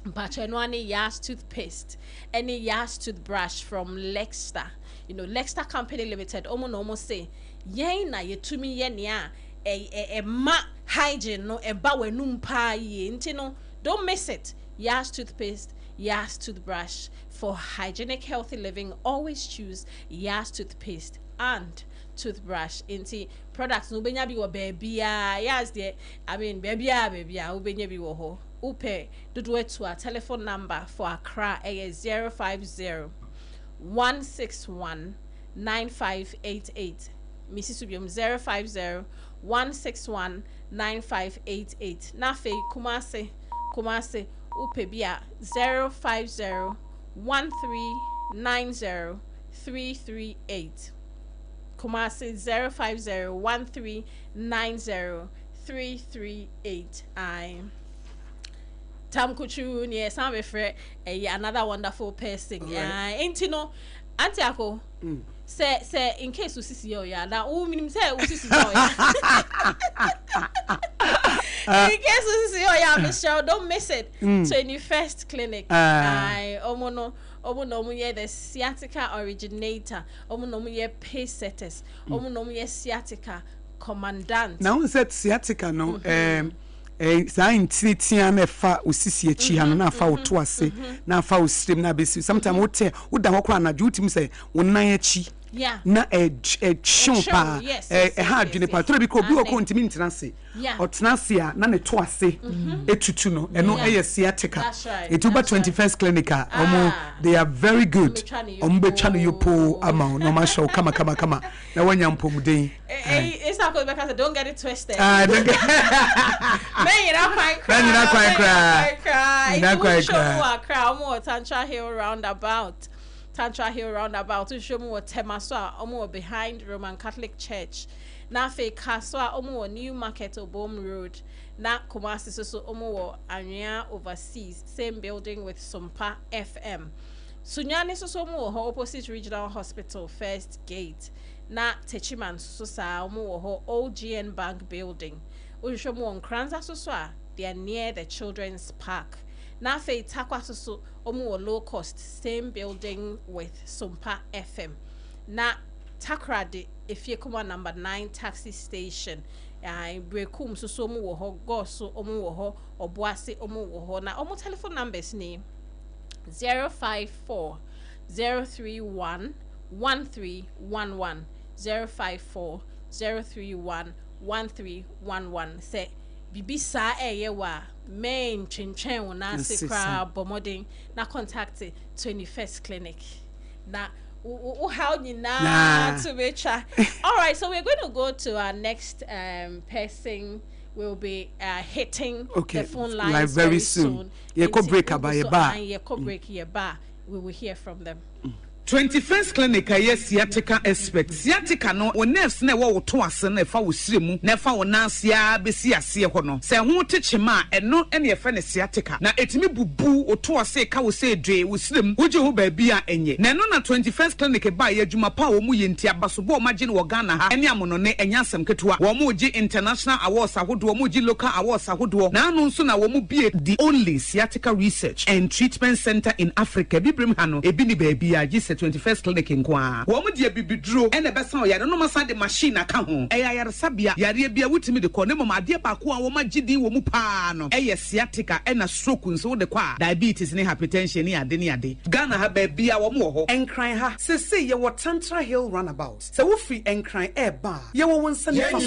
But you know, any Yas toothpaste, any Yas toothbrush from Lexter, you know, Lexter Company Limited, almost say, yen na ye to me yen ya a ma hygiene no a bawe numpa ye no don't miss it. Yas toothpaste, Yas toothbrush for hygienic healthy living. Always choose Yas toothpaste and toothbrush. Inti products no benya bi wo baby Yas de I mean baby ubenya bi wo ho upe do it to our telephone number for Accra 050 161 9588. Mrs. Subium 050-161-9588. Nafe Kumase Upebia 050-1390-338. Kumase 050-1390-338. I Tam Kuchu near some another wonderful person. Ain't you know Auntie Ako say in case you see ya now meaning say you see ya in case you see ya Michelle, don't miss it. 21st clinic. I omono the sciatica originator, omono pace setters, omono sciatica commandant. Now we said sciatica no sign titia na fa osisi echi ha no na fa oto ase na fa osrim na besi sometimes wote woda hokra na jutim say wonan echi na chompa ha adwene pa tro bi ko bi ko ntimi ntenase otenase a na ne to ase etutu no eno sciatica etuba 21st clinic they are very good ombechano yopo ama no ma show kama na wanya mpomuden it's not because don't get it twisted. Don't get Man, you're not quite cry. Tantra Hill roundabout to show me what Temaswa behind Roman Catholic Church. Na fe Kaswa New Market Obom Road. Na Kumasi so Anya overseas, same building with Sompa FM. Sunyani so opposite Regional Hospital, first gate. Na Techiman Sosa OGN Bank building. Ushomo on Kranza Soswa, they are near the Children's Park. Na fe Takwa Soso low cost, same building with Sompa FM. Na Takrade Efiekuma number 9 taxi station. Brekum Soso Goso Obuasi na telephone numbers name 054 031 1311 054 031 1311. Say Bibisa Eyewa main chinchen na sekra bomoding na contact 21st clinic. Na how you na to mecha. All right, so we're going to go to our next person. We'll be hitting the phone lines very soon. We will hear from them. 21st clinic sciatica expert sciatica no o nerves na wo to ase na fa wo siremu na fa wo nansia besi ase ho no se ho techema eno ene ye fa ne sciatica na etimi bubu o to ase ka wo se dwe wo siremu wo je ho ba bia enye na no na 21st clinic ba ye adwuma pa wo mu ye ntia basobo ma je no Ghana ha ene amono ne enya asem ketewa wo mu je international awards ahodo wo mu je local awards ahodo na anu nso na wo mu bie the only sciatica research and treatment center in Africa bibrim ha no ebi ni ba bia je a 21st clinic in Kwa. Woman dear bibidro and the best song ya no masa de machine aka ho. Eya sabia yare bia wutimi de ko ne mama de ba ko a wo magidi wo mu pa no. Eya sciatica and a stroke nso de kwa. Diabetes ne hypertension ne ade ne ade. Ghana ha ba bia wo mo ho. Enkran ha. Se ye wo Tantra Hill roundabout. Se wo free enkran eba. Ye wo wonsa ne fa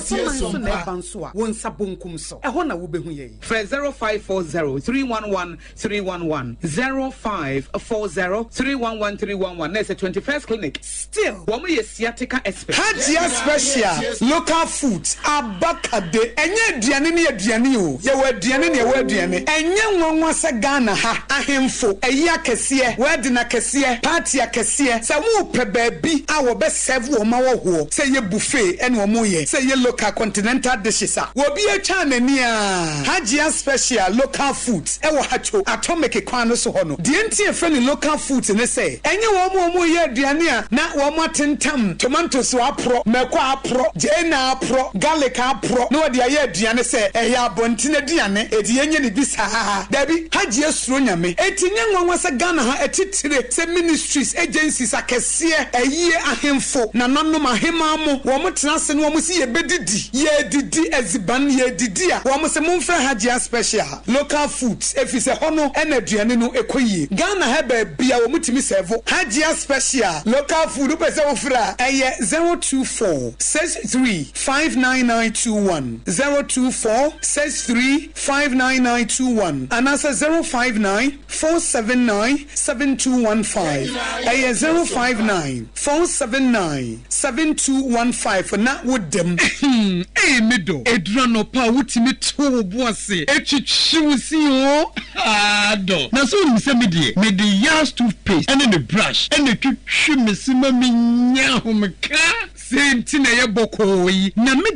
so. So na eba nso a. Wonsa bonkum so. Eho na wo behu ye. Fred 0540 311 311 0540 311 311. That's a 21st clinic. Still, woman is sciatica expert. Hajia special local foods abakade enye aduane ne aduane o ye wa aduane ne wa aduane enye nwanwa se Ghana ha ahemfo eyi akese wedding akese party akese se mu pe baabi a wo be serve wo ma wo ho se ye buffet ene wo mo ye se ye local continental dishes a wo bi atwa nani a Hajia special local foods e wo hacho atomic kwan no so ho no de enti e friend local foods ne se enye wo mo ye aduane a na wo mo tentam tomatoes wa pro meko apro jena apro garlic apro no de aye aduane se eya bontine aduane edi yenye ne bisa dabi Hajia suro nyame etinye nwanwa se Ghana ha etitire se ministries agencies akese eyi ahemfo na nanom ahema mo wo mo tenase no wo mo si ye bedidi ye didi eziban ye didi a wo mo se mo mfra Hajia special local foods efise hono ena aduane no ekoyie Ghana ha ba bia wo mutimi serve Hajia special local food pese wo fra eye 024 63 59921 024 63 59921 and answer 059 479 7215 eye 059 479 7215 for not with them eh medo edurano pa wutimi to boase echichiwusi o ado na so ni se me the yas toothpaste and the brush and the twimesima minya homka same thing na ye bokoyi na me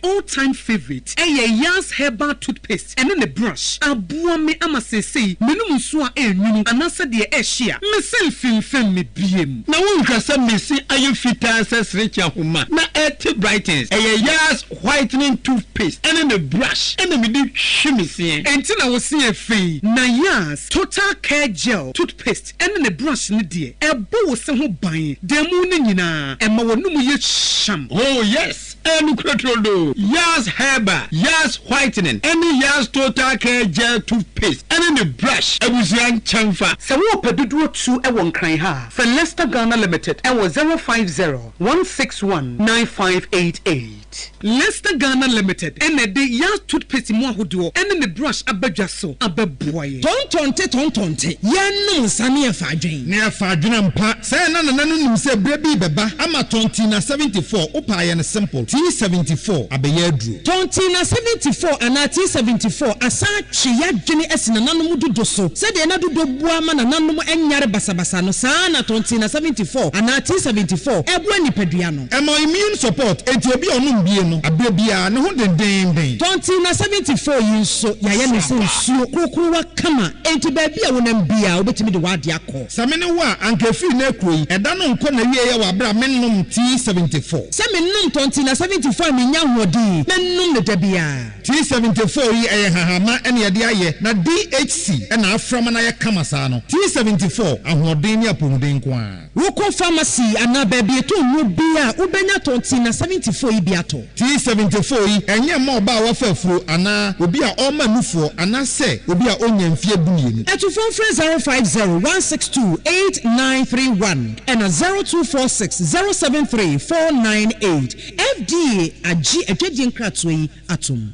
all time favorite yas herbal toothpaste and the brush aboa me amasese menum so a enwunu anasa de ehia me selfin me biem na wonhwa sa mesi aye fita sesrecha homa na et brightens yas whitening toothpaste and the brush and me di twimese enti na wo se efe na yas total care gel toothpaste and the brush ne de ebo wo se ho ban demu ne nyina ema wonum ye sham. Oh yes, and Crotrodo, Yas Herba, Yas Whitening, any Yas Total Care Gel Toothpaste, and in the brush, I was young chamfa. So what Pedro 2 a one cry ha for Leicester Ghana Limited and was 050 161 9588. Leicester Ghana Limited and the Yas Toothpaste mo hodo and in the brush abadwaso ababoye. Tontonte yan no sani afadwen. Ne afadwen ampa say na nim say baby beba ama tonti na 74 opa ye simple T74 abeyadru tonti na 74 ana T74 asa chiya dwene asina nanom dodo so say de na dodo bua ma na nanom enyare basabasa no saa na tonti na 74 ana T74 ebua nipadua no emo immune support enti obi onum bie no abebia ne ho denden tonti na 74 yinso yaye ne se nsuo kokrowa kama enti baabia wonam bia obetimi de wade akọ samene wa ankafi na ekoi eda no nko na wie ye wa bra mennom T74 se mennom tonti na 74 menya hodi mennom ne dabia T74 yi hahama ene ye de aye na DHC ena aframa na ye kama saa no T74 ahoden ne apomuden kwa woko pharmacy ana baabia to mu bia ubenya tonti na 74 yi biato T74 yi enye ma oba wa fafuro ana obi a oma nufo ana se obi a onya mfie buye ni etufon free 050-162-8931 and 0246-073-498 FDA agi edwedin kratso yi atom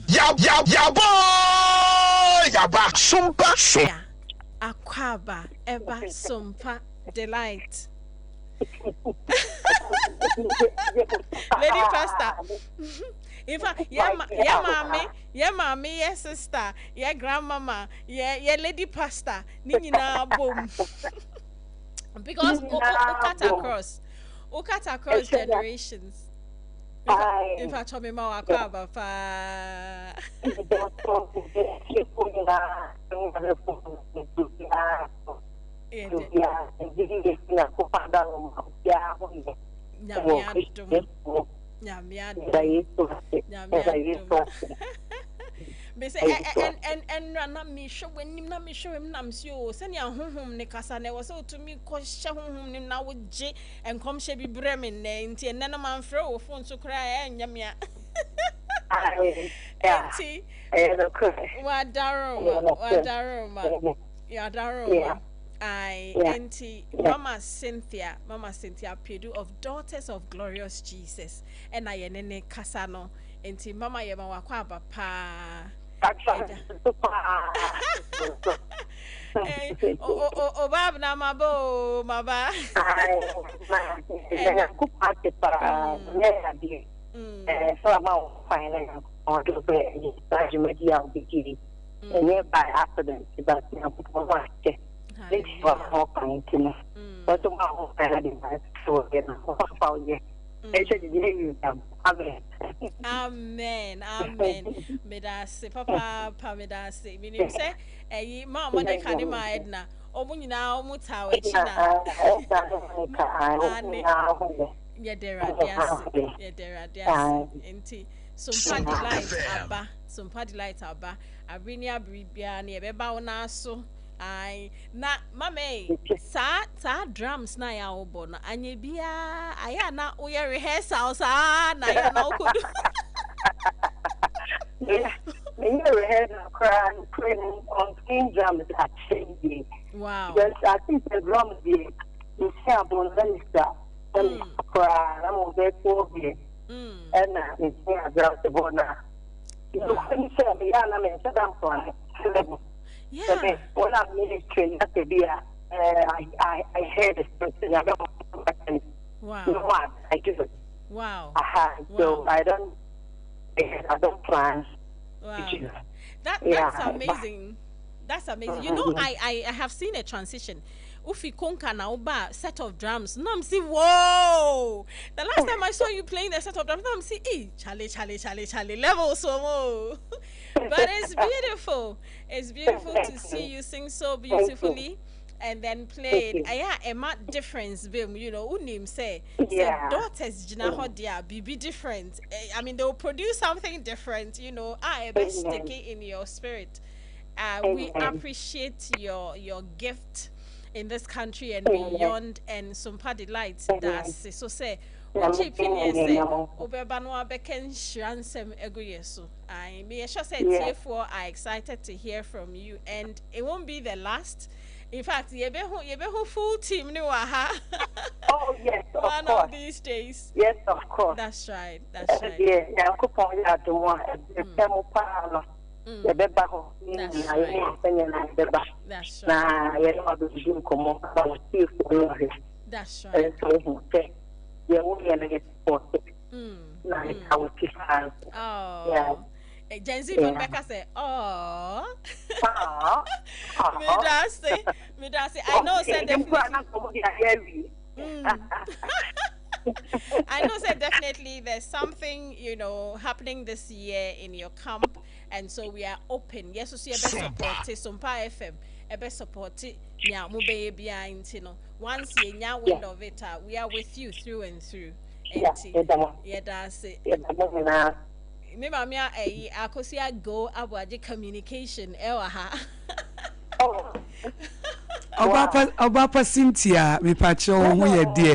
yaba Sompa akwaba eba Sompa delight Lady Pastor. In fact, yeah, mommy, yeah, sister, yeah, grandmama, yeah, Lady Pastor, Nina boom. Because we cut across generations. In fact, I'm my akwaba fa. Me say and na me show when na me show him nam si o send ya honhom ne kasa na was so to me ko hye honhom ne na wo je enkom hye bi brem ne nti enne no man frɛ wo phone so kra enya me a Auntie, Wadaroma. Auntie Mama Cynthia, Pedu of Daughters of Glorious Jesus. And I nene Kasano. Auntie Mama Yema Wakwa Pa. Obab na mabo, maba. So I'm finding out to be media bikini. And nearby accident, but I'm this was all kind to me. But tomorrow I had in my store again. Amen. Medase, Papa, Medase. Meaning say, eh, Mamma, they can't imagine. Omunina, Mutawa, yeah, there are enti Sompa delight aba Abena Ruthy ne beba wona so ai na mama sa drums na ya obo no anye bia aya na wo ye rehearsal sa na ya na okodu yeah me rehearsal playing on clean drums at changing. Wow, because I think the drums the sound on the I'm on bed for me. And it's near the border. You couldn't say me, I'm in Southern. Yeah, when I'm ministering, that could be I heard it. Wow. You know what? I do it. Wow. So I don't plan. Wow. That's amazing. That's amazing. You know, I have seen a transition. Ufi konka na uba set of drums. No, I'm see, whoa! The last time I saw you playing the set of drums, I'm see, Charlie, level so more. But it's beautiful. It's beautiful to see you sing so beautifully and then play it. Yeah, a mad difference, you know, unim say, daughters jina hodia, be different. I mean, they'll produce something different, you know. Best sticky in your spirit. We appreciate your gift in this country and beyond, and Sompa delights that's so say what opinion say obebanwa beken shransem eguyeso. I may sure say therefore are excited to hear from you, and it won't be the last. In fact, yebeho full team ni waha. Oh yes, of one course. Of these days. Yes, of course. That's right. Yeah, coupon ya do one demo pa. That's right. Oh. Gen Z from Becca say, oh. Me say, I know said definitely. I know said definitely there's something, you know, happening this year in your camp, and so we are open. Yes, so see a best support Sompa FM, a best support yeah, mobile behind, you know. Once you nya wind of it, we are with you through and through. Yeah, that's it. Me mamia akosia go abuaje communication ha. Oh. Obapa Cynthia me pacho ho ye de.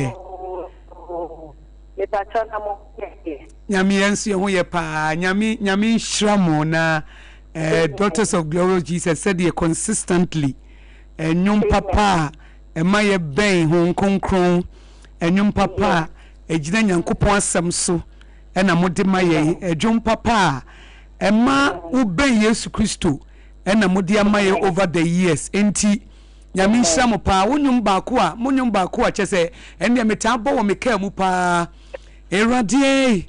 Me pacho na mo ye. Nyame enso ho ye pa, nyame nhyiramo na Daughters of Glorious Jesus said they consistently enyum papa emaye ben ho konkron enyum papa ejina nyankopon asem so ena mode maye edwum papa ema uben Yesu Kristo ena mode amaye over the years enti nyame nhyiramo pa wonyum baako a chese ene metabo wo meka mu pa erade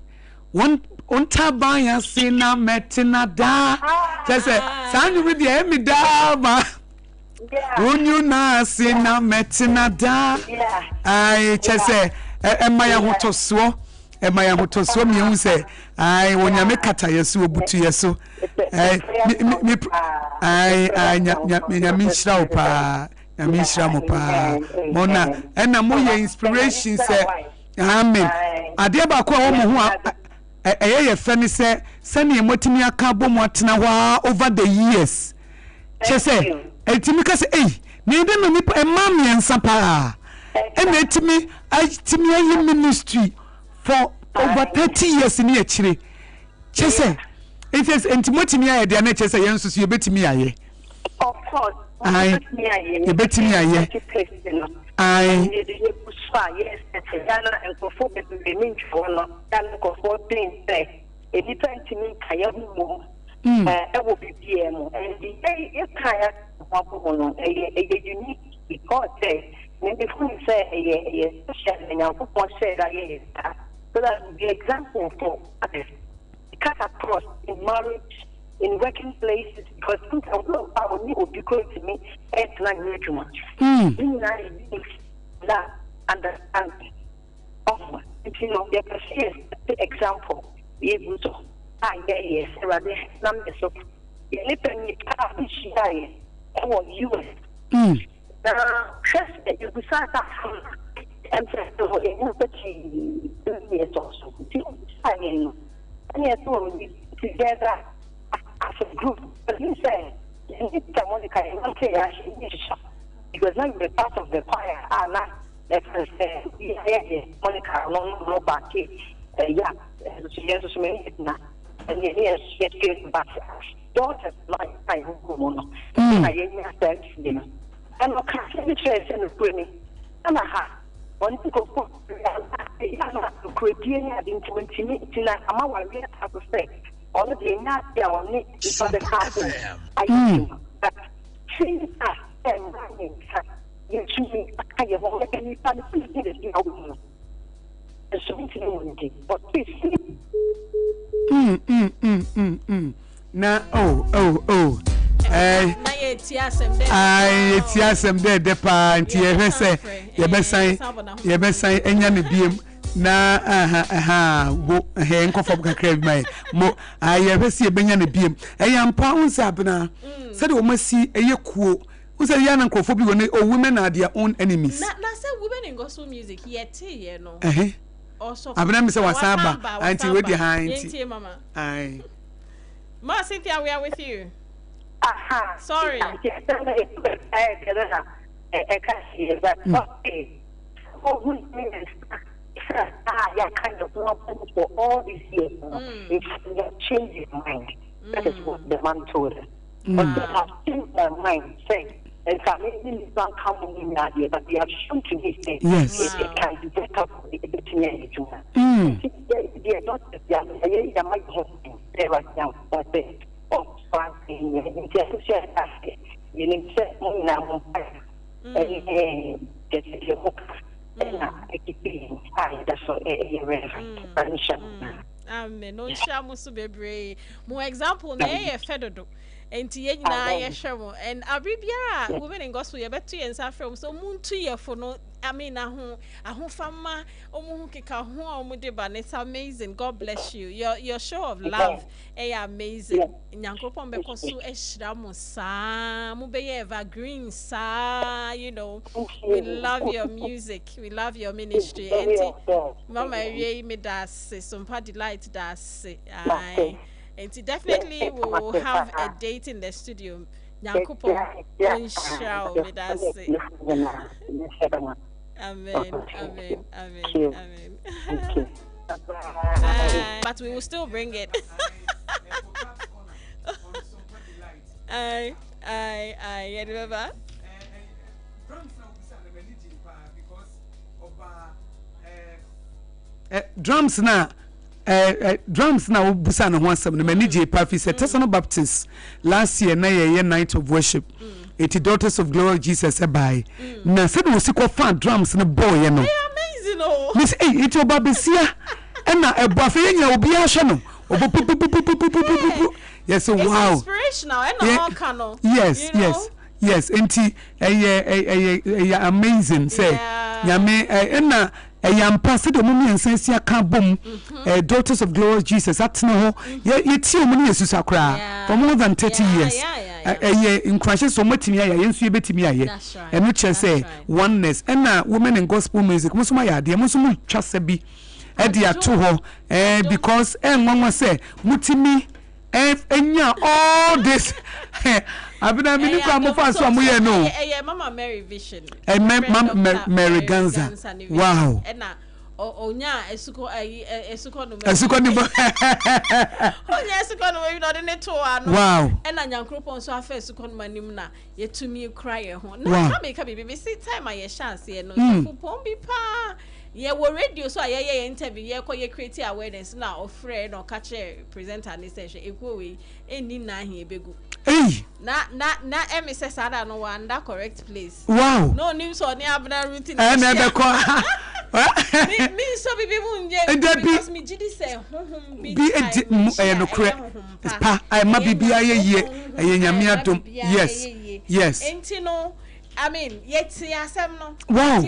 ontaban ya sina metina da chese sanyu bi de emi da ma onyu na sina metina da ai chese emaya hotoso mi hu se ai wonyame kata yesu obutu yesu ai nyame nhyira pa nyame nhyira mo pa mona ena mo ye inspiration se amen ade ba ko wo mo ho ye fani se sani emotimi aka bomu atena hwa over the years chese etimi ka se ne de no nipa emam yensa pa ena etimi ayi ministry for over 30 years ni akire chese it is entimotimi aye de na chese yenso so yebetimi aye of course yebetimi aye yes, Yana and for the mean for and for things say a different to me Kayamu will be PM and the Kaya a unique because maybe who say a special and I'll say that so that the example for others cut across in marriage in working places because I will be going to me and like too much. That understanding of you know the example able to yes rather numbers of independent you trust that you decide that and together as a group but you say because now you're part of the choir not let's say Monica no back yeah so many now and yes get back daughters like I woman I you know and no can trace and bring and on to go to create in 20 minutes I'm aware of the fact all the not there on it for the castle I but things are you choosing I have already done it but na etiasem de depa nti ehwese yebesan enya ne biem na wo nkofo kakra bi mai mo ayehwese ebenya ne biem eyampa unsa abena said o masi eyekuo unsa ya na nkofo bi woni women are their own enemies na say women in gospel music yet no also abena me say wasaba anti we dey high anti mama ai Ma Cynthia, we are with you. Sorry. I kind of for all these years. It's changed his mind. That is what the man told her. But they have changed their mind, saying, and family is not coming in that year, but they have shown to me saying, yes, it can be better for the community. They are not the young, my husband. They were young, but they all in the you need to set more now and get your hook. That's Amen. No shamusu bebre. Mo example na ye fedodo. Enti ye nyina ye hwemo. And abibia women in gospel ye betu ye nsa from so muntu ye fo no I mean ahofama omu keka ho omu de ba it's amazing. God bless you. Your show of love amazing. Nyankopon be koso ehira mo sa mo be evergreen sa you know. We love your music. We love your ministry. Enti mama ye me da se Sompa delight da se. And definitely we will have a date in the studio. Nyankopon inshallah me da se. Amen. But we will still bring it. I remember. Drums na busa no ho asem no manage pafi se Tesano Baptist last year na ye night of worship. It daughters of glory Jesus by na said we see fan drums na boy no amazing oh miss it obabesia na ebuafe nya obi ahwe no yes wow inspirational and all canon yes enti amazing say nyame na yampa said omumi ensensia ka bom daughters of glory Jesus atna ho ye tie omuni Jesus akra for more than 30 years encourage so matimi ya yensu yebetimi aye eno che say oneness na women in gospel music musuma ya de musuma twasa bi Edia to ho because mama say mutimi enya all this Abena mini kwa mo fa so mo ye no Mama Mary Vision Mary Ganza wow onya esuko no onya esuko no we no de ne to ano wow na nyankropon so afa esuko no manim na yetumi cry ho na ka be see time aye chance ye no so pon bi pa ye wo radio so aye interview ye ko ye create awareness na ofre no ka che presenter ni say ekwo we eni na ahia ebegu na emi say sada no one that correct place wow no nim so ni Abena Ruthy na be ko me so bibi munje because me gidi say bi no kre pa I ma bibia ye nyame adom yes enti no I mean, yet asem no. Wow.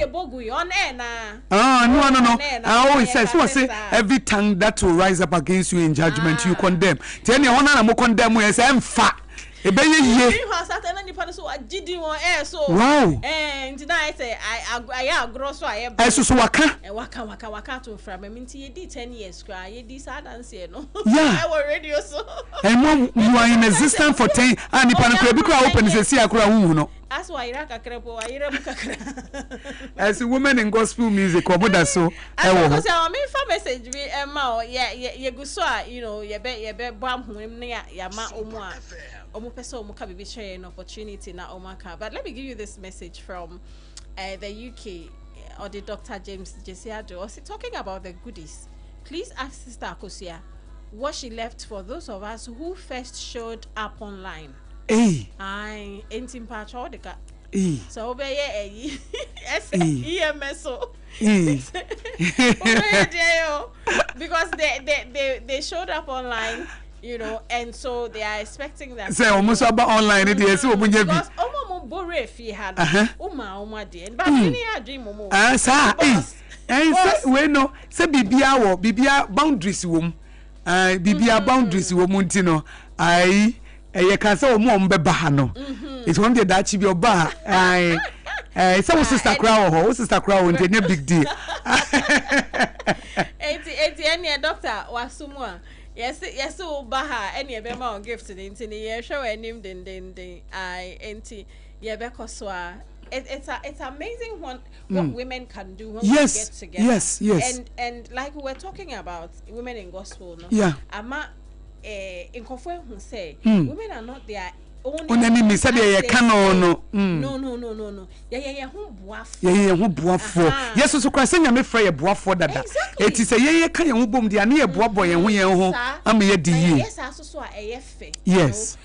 On air na. No. I always say every tongue that will rise up against you in judgment, you condemn. Tell me, one am condemn you say I'm fat. Ebe ye. Wow. And tonight say I gross so I so waka. Waka to from me nti ye di 10 years cry ye di sad dance no. Yeah. I were radio so. And you are in existence for 10 and if I could be open say see akura hu no. That's why Iraka Crepo, as a woman in gospel music, or what so? I was our main message. We yeah, go so you know, you bet bomb him near Yama Omwa. Omopeso Muka be sharing an opportunity na Omaka. But let me give you this message from the UK or the Dr. James Jesiado. Was talking about the goodies. Please ask Sister Akosia what she left for those of us who first showed up online. I ain't patch the cat. So be EMSO. Because they showed up online, you know, and so they are expecting that. Say almost about online it is so because bore if he had Uma dear, but many are dream momo. We know say bibia boundaries wom. Bibia boundaries wom ntino. You can say more mbeba no. It's one day that she be oba. So sister crow, sister crow, and no big deal. 80 any doctor was someone. Yes, baha any bema gift in the show and him den I anti yebeko swa. It's amazing what women can do when we get together. Yes. And like we were talking about women in gospel, no? Yeah. Ama in Kofwe who say women are not their own enemy said they can no. No. Yeah, who buaf. Yeah, who buaf. Yes, so kwase nyame frɛ ye buaf dada. It is a ye kan ye hu bom dia na ye buaf boy ye hu ye ho am ye di ye. Yes, so a yes.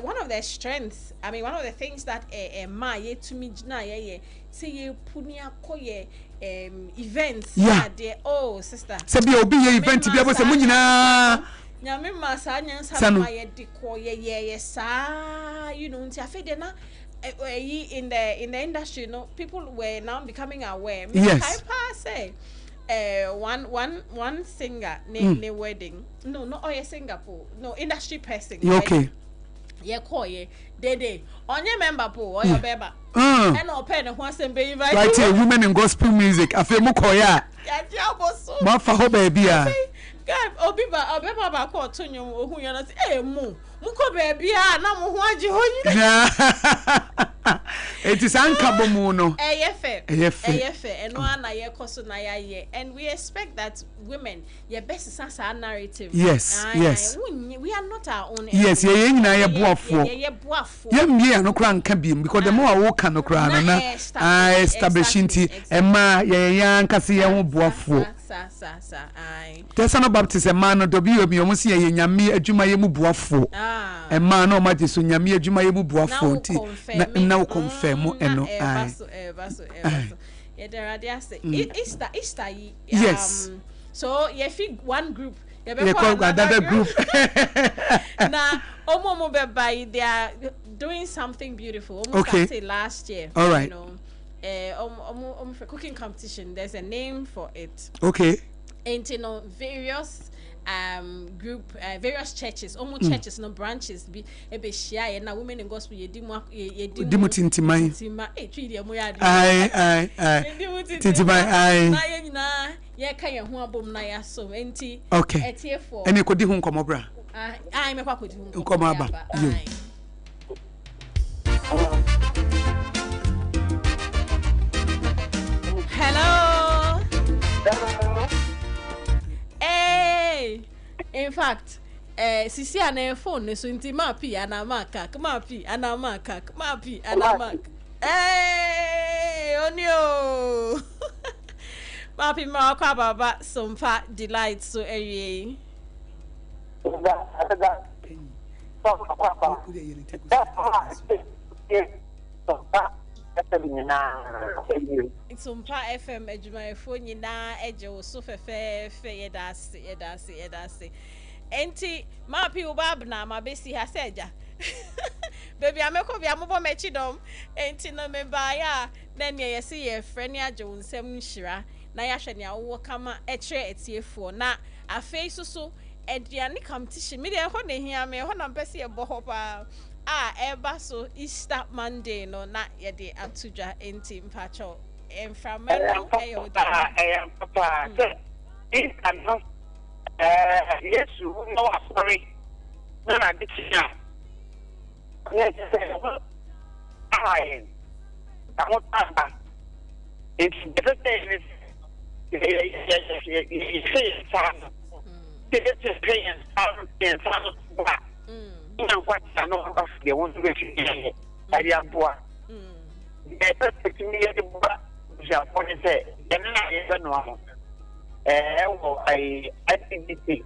One of their strengths, I mean one of the things that ma ye to me na ye say ye punia koye events there. Oh sister. Say be obi ye event bi abo say mu nyina nyame masa nyansa ma ye diko ye sa you know nti afede na in the industry, you know, people were now becoming aware. Yes. I say one singer ne wedding. No, not all Singapore. No, industry person. Okay. Yeah, call ye. They. On your member pool or your beba. And no pen and once and baby. Right here, women in gospel music. I feel mukoya. Yeah, so. Ma fa ho baby. God, Obeba ba call to you who you're not. Muko baby, na mo ho aji ho. It is uncable no. Eyefe and one na ye koso na ye and we expect that women your best is our narrative. Yes. We are not our own. Yes, ye nyina ye boafo. Ye mie no kra nka biem because the more wo ka no kra na establishing ti ema ye yankase ye ho boafo. Tesano Baptist man no dobi obi omo se ye nyame adwuma ye mu boafo. Man no ma jesu nyame adwuma ye mu boafo nti na wo confirm eno Easter yes. So you fig one group you call another group na omo be they are doing something beautiful almost started last year. All right. You know, for cooking competition there's a name for it. Okay. And you know various group various churches almost churches no branches be ebe share na women in gospel ye dimu tintimai twi de mo ya de ai tintimai ai na ye nyina ye ka ye ho abom na ya so enti okay etie for ene kodi hu nkomo bra ai me kwa kodi hu nkomo aba yo hello hey in fact sisi ana phone so nti mapi ana maka mapi ana maka mapi ana maka onio mapi ma kwa baba Sompa delight so ewie Sompa FM adwumayefo nyina eje wo so fefefe yedase enti mapi ubabna mabesi ha seja baby ameko bia mobo mechi dom enti no me baya na ne yesi ye freni aje wo nsem nhira na ya hwe ne awo kama ekire etiefo na afei susu ediane competition me de ho ne hia me ho na mpese ye boho pa eba so Easter Monday no na ye de atudwa enti mpacho enframelo eyo da papa Easter no yes no sorry na ditia yes I want that it's the thing it's paying what I know of the one to get I am poor. Better to me the book, Japan say, and I know. I think this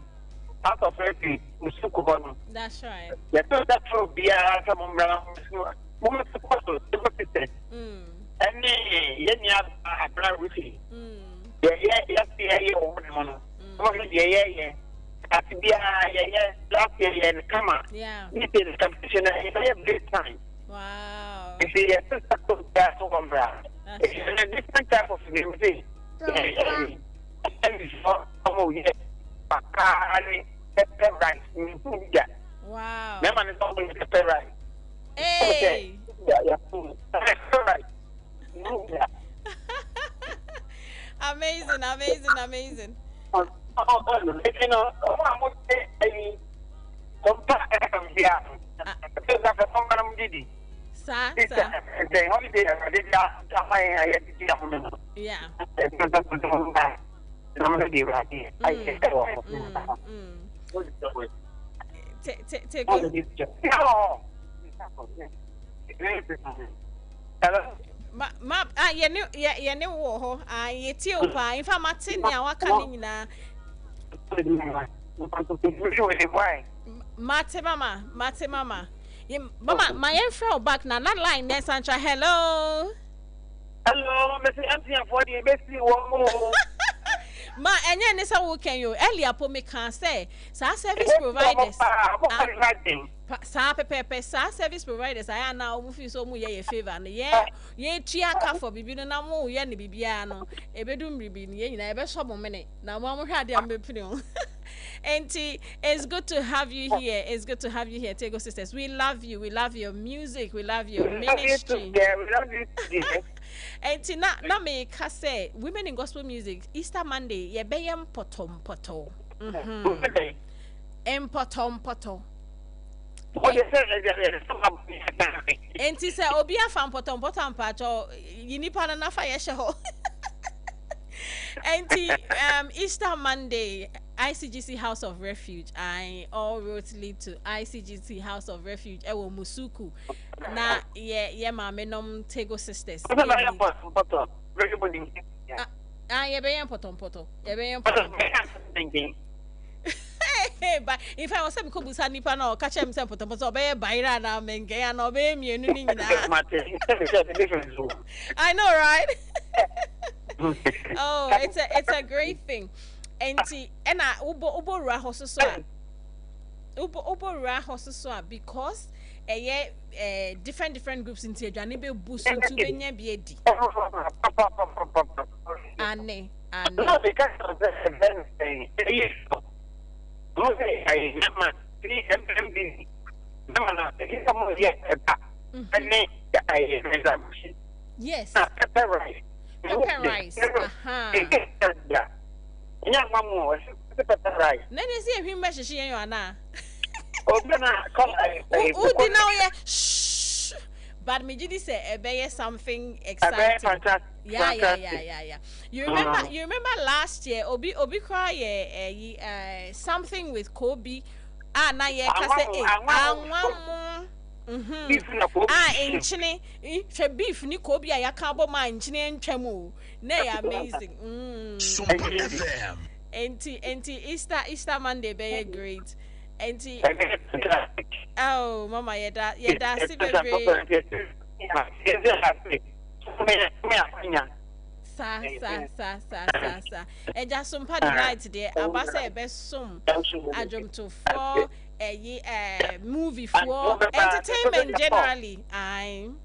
out of every Musukuban. That's right. That will be some woman supposed to say. And Yenya Abena Ruthy. Yeah. Last year and come on. Yeah. This is competition. It's a great time. Wow. It's a different type of music. Wow. Never is always the right. Hey. Amazing. You know, I would say Sompa here. Because I'm from Didi. Sir. The holiday I did that. Yeah. I'm ready right here. I Take hello. Ma ye ne wo ho ye tie o pa in fa mate ne awaka ne nyina mate mama mama my friend back na that line next answer hello Mr. Auntie for the best one more. Ma enye ne sa wo kan yo earlier po me kan say sa service providers sa pepe sa service providers aya na o fi so mu ye favor no ye tua ka for bibi no na mo ye ne bibia no ebedum bibi ne ye nyina ebe so mo mene na mo hwe ade am bepini o Auntie, it's good to have you here. It's good to have you here, Tego Sisters. We love you. We love your music. We love your ministry. We love you. Auntie, na me ka say women in gospel music Easter Monday ye be yem potom. Potom. Auntie say obi afam potom pa cho yinipa na fa ye hye ho. Auntie, Easter Monday, ICGC House of Refuge. I all roads lead to ICGC House of Refuge. Ewo Musuku. Na ye mama nom Tego Sisters. Ye be yam potom. Ye be yam potom. Hey, but if I was some kubusa nipa na catch him some potom, so be baira na menge ya no be mienu ni nyina. I know, right? Oh, it's a great thing. Enti ena ubo ra hososo a because different groups in Tijuana be boost to benya bi edi ane Okay, I never 3 MMB. No, come here. And then yes. Pepper rice. Pepper rice. Yeah, one more. Pepper rice. Then you see him measure she and you are now. Oh, come. Oh, did now, yeah. Shh. But me did say a something exciting. Yeah. You remember last year, Obi cry something with Kobe. Na ye kase enchine hwe beef ni Kobe ya ka bo ma enchine ntwam na ya amazing. Sompa FM. Enti Easter Monday be great. Enti oh mama yeda si bebre sa eja Sompa delight there abasa ebe som adwom to for movie for entertainment generally and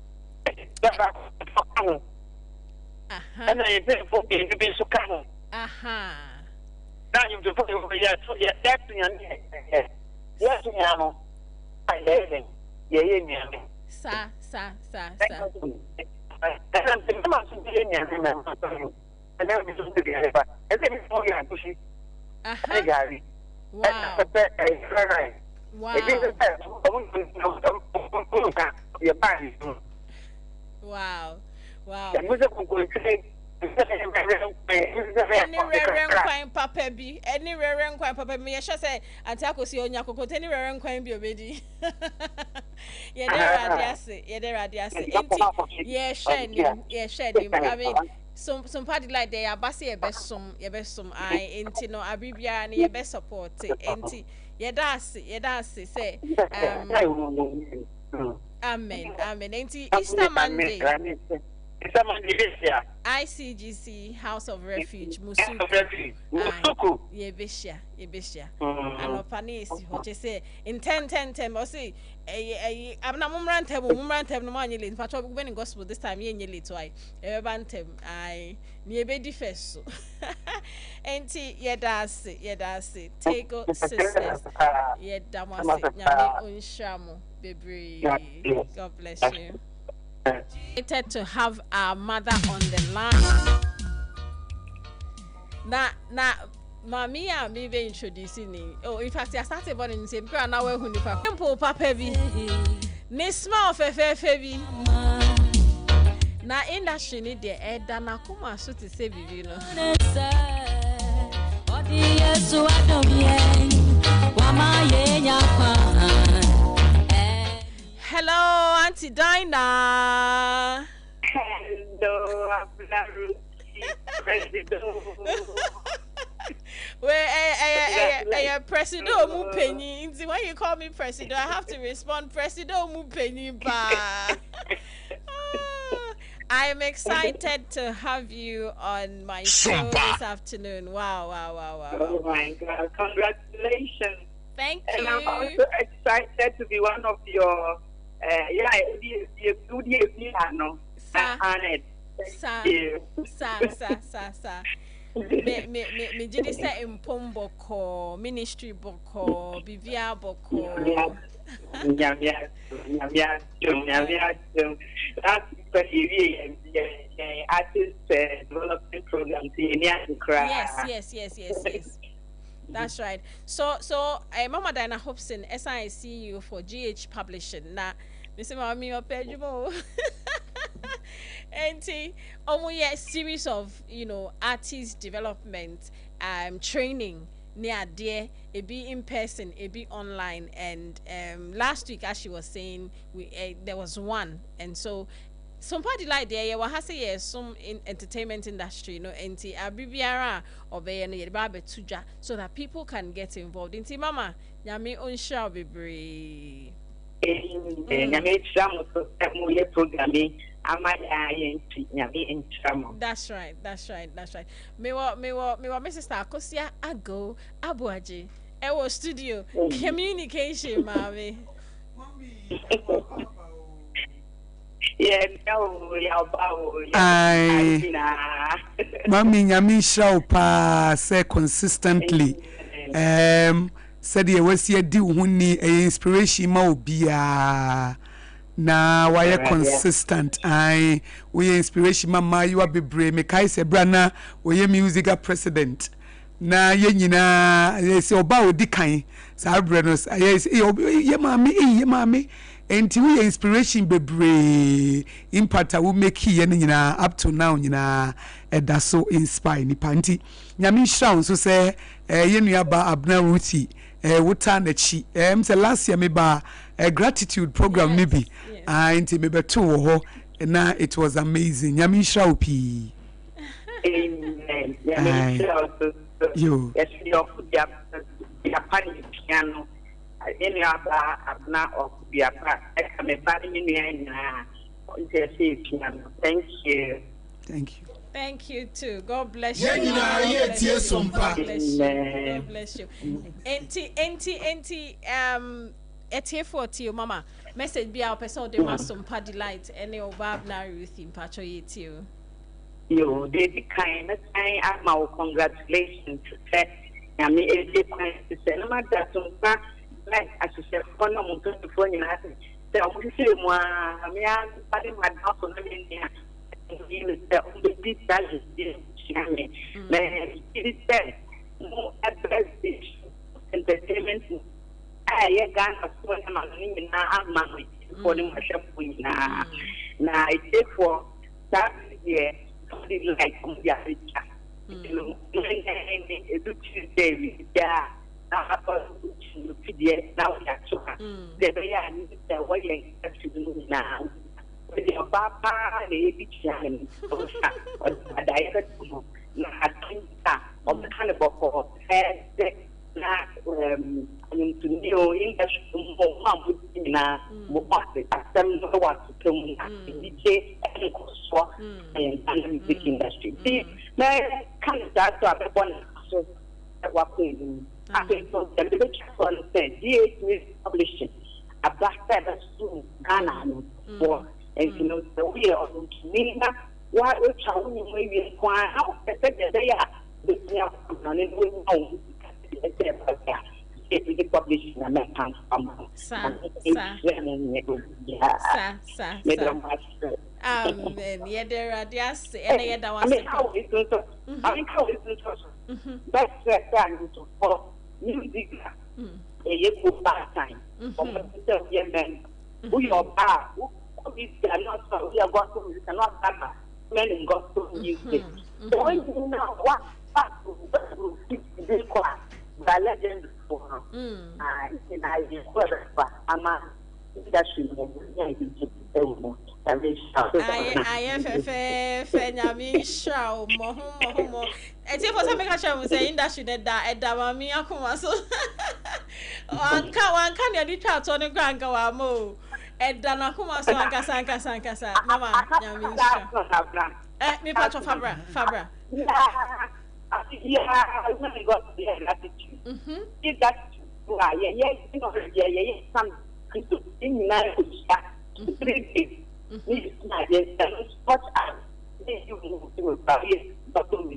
and I pay for being so come now you to put over here so yeah that's yes I live yeah sa and I'm thinking about something and then we just do it and then before you have to see Gary wow any rare papa me sure say antako si onya kokot any rare kwan bi obedi ye dey radiase enti ye share ni I mean some party like they abase ye besom I enti no abibia na ye be support enti ye dance say amen enti Easter Monday ICGC House of Refuge Musuku Yebesha Anopani is what you say in 10 or say I'm not mumrantem no man in fact when in gospel this time ye late why bantem I niebedi first enti yedase take sisters yedamase nyame onshamo bebre God bless you. Excited to have our mother on the line. Na mami a me be introducing ni. Oh, in fact, I started born in the same period now we hu nipa. Tempo papa bi. Ne small fefe bi. Na industry ni de eda na kuma so to say bibi no. Odi Yesu adomye. Wa ma ye nyakwa. Hello, Auntie Dinah. Hello, Abena Ruthy, President. Well, President Mupenyi. When you call me President, I have to respond, President Mupenyi. I am excited to have you on my show this afternoon. Wow. Oh my God, congratulations. Thank you. And I'm also excited to be one of your me jidi say impombo ko ministry boko bivia boko that's artist development program in Accra. Yes. That's right. So, Mama Dinah Hobson, SICU for GH Publishing. Na, Mr. Mami Opejumo. And we a series of artist development, training near there. It be in person, it be online. And last week, as she was saying, there was one, and so. Some party like there, you have say some in entertainment industry, enti abibiara obey no yeba betuja so that people can get involved. Enti mama, nyame onsha bebre. Nyame chamo so mo programming amaya nyame enchamo. That's right. Me wa my sister Akosia Ago Abuaji. Ewo studio communication mami. Mami nyami show pa say consistently said ye was ye di huni inspiration ma obia na why consistent I we inspiration ma you are bebre me kai se brana we musical president na ye nyina yes oba odi kan sa brenos yes ye mami enti we inspiration bebre impact we make here nyina up to now nyina eda so inspire ni panti nyame shround so say ye nuaba Abena Ruthy wuta na chi say last year me ba gratitude program yes, ni bi enti me beto wo ho na it was amazing nyame shround pi amen nyame shround yo yes your piano any other Abena of Biapa me body me thank you. Thank you too. God bless you. God bless you. Enti etie for you mama. Message be our person de was Sompa delight any of Abena Ruthy pacho yetio. You they kind I my congratulations to I mean to say no matter Sompa like as you said for no month to phone you have so we say moi me am party my house on me you the big challenge me it is there no address entertainment I Ghana for money na am money for the shop na I take for that year like yeah you know yeah now the way now with your papa the challenge or direct of the kind of for not to new industry na what to DJ and music industry. See, now kind of that to one so what I think so the little said DA publishing a black feather soon Ghana for and you know the way of me what we tell you maybe inquire how they are the publishing American yeah, there are just any other one. How is that's the for music. A good time. Young men who you are, who are not we are gospel music and not that men in gospel music. So when you know what the legend for her. I'm a industry. I show more. And if was having a show, say industry that Mami Akuma so one can you chat on the grand go mo and Danakuma so Sankasa, Mama Yamisha. Me part of Fabra. Yeah, I really got the attitude. If that's why, you know, some in night, 3 days. What I you to a barrier, but to me,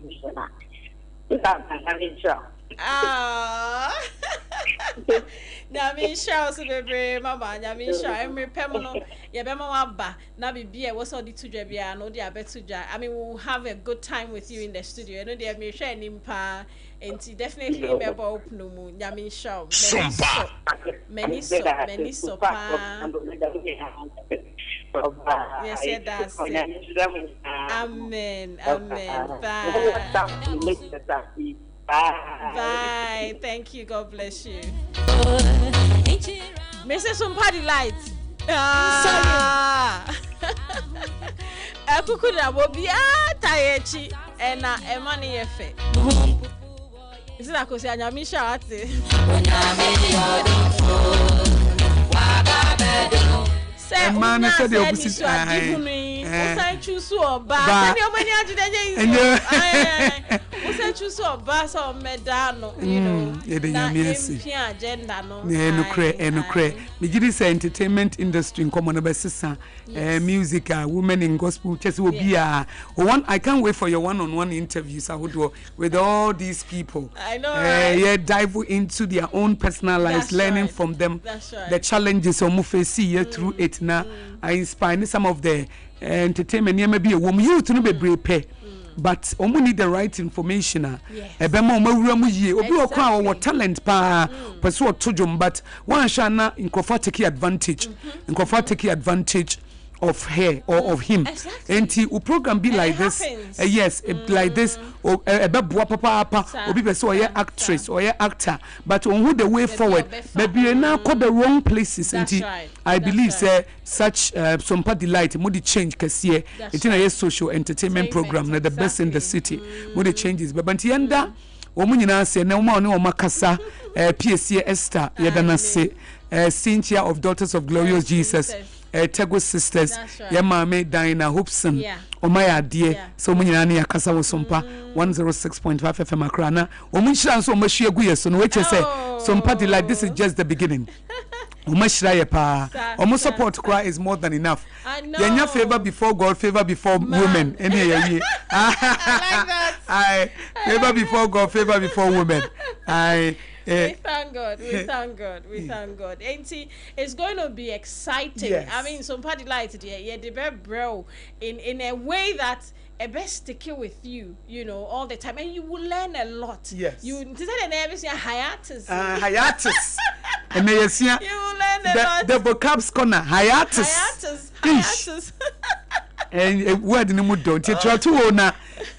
Nyamisha so bebre mama nyamisha emre pemono ye be mama ba na bibia wo so di tudwa bia no di abetuja I mean we'll have a good time with you in the studio no dey me hwe nimpa enti definitely me ba open mu nyamisha many so pa yes yeah that's it. Amen bye. Thank you. God bless you. Mrs. Sompa delight. Akukuna bobia tayechi ena emani yefe. Isi na kosi anyamisha ate. Say man said the opposite. I choose oba. Tani omani ajudenye iso. say choose bus or medano, you know. Na agenda no. No cre. Me say entertainment industry in common besisa. Music, women in gospel church will be one. I can't wait for your one-on-one interviews. I would do with all these people. I know. Right? Dive into their own personal lives, learning from them. That's right. The challenges or face through it. Now I inspire some of the entertainment. Maybe a woman you to be brave. But only need the right information. Ebema obi what talent pa pursue tojum, but one shana in take advantage. In advantage of her or of him. And the program be like this. Yes, like this. Papa obi so actress or actor, but on who the way forward. Maybe now call the wrong places. And I believe such Sompa Delight modi change kasi it's in a social entertainment program na the best in the city modi changes but yenda omu nyina se na omu ne omakasa PSC Esther yedana se Cynthia of Daughters of Glorious Jesus Tego Sisters ya mame Diana Hobson omaya dear so omu nyina ne yakasa wo Sompa 106.5 FM Accra na omu nhira so omahwe agu yeso no we che say Sompa Delight this is just the beginning. Almost support cry is more than enough. I know. Yenya favor before God, favor before women. I like that. Favor before God, favor before women. We thank God. And see, it's going to be exciting. Yes. I mean, Sompa Delight, the bro, in a way that a best sticky with you, you know, all the time, and you will learn a lot. Yes. You hiatus. Hiatus. And you will learn a lot. The vocabs corner hiatus. And word in the mood don't you try to own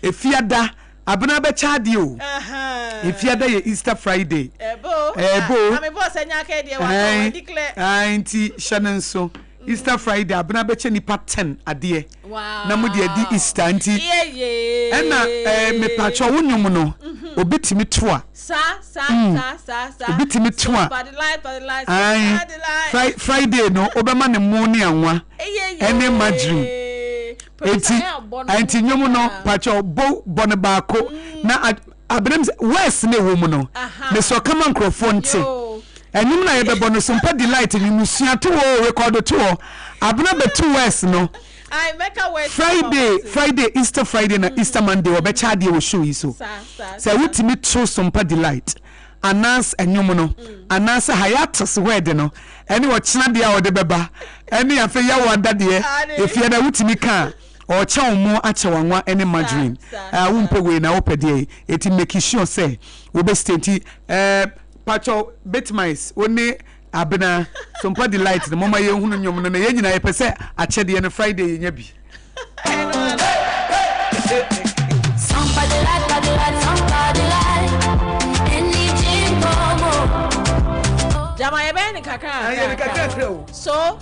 if you da Abena be charge you. If you da Easter Friday. I'm a boss and I declare. Auntie Shannon so. Easter Friday, Abena be nipa 10 adie. Wow. Na mo de di Easter anti. Yeah. Me pacho wonum no. Obetimi toa. Sa. Obetimi toa. Friday no obema ne mo ne anwa. Ene madri. Anti nyomu no pacho bo bone baako na Abena west ne wo mu no. Me so kama nkrofo nti. Enyum na yebebo no Sompa Delight ni musua to record to Abena be 2 west no. I make a way Friday Easter Friday na Easter Monday we be charge we show you so. Say wutimi to Sompa Delight. Announce enyum no. Announce hiatus word no. Any what china dia o de beba. Any afa ya wanda de if you na wutimi kan or chow mo achawanwa any margarine. Wumpe we na opede eti make sure say we be state Pacho betmice only Abena Sompa Delight the mama ye hunu nyom no na ye nyina ye pese achede no Friday nya bi Sompa Delight any jingle Jama ye ben kakra so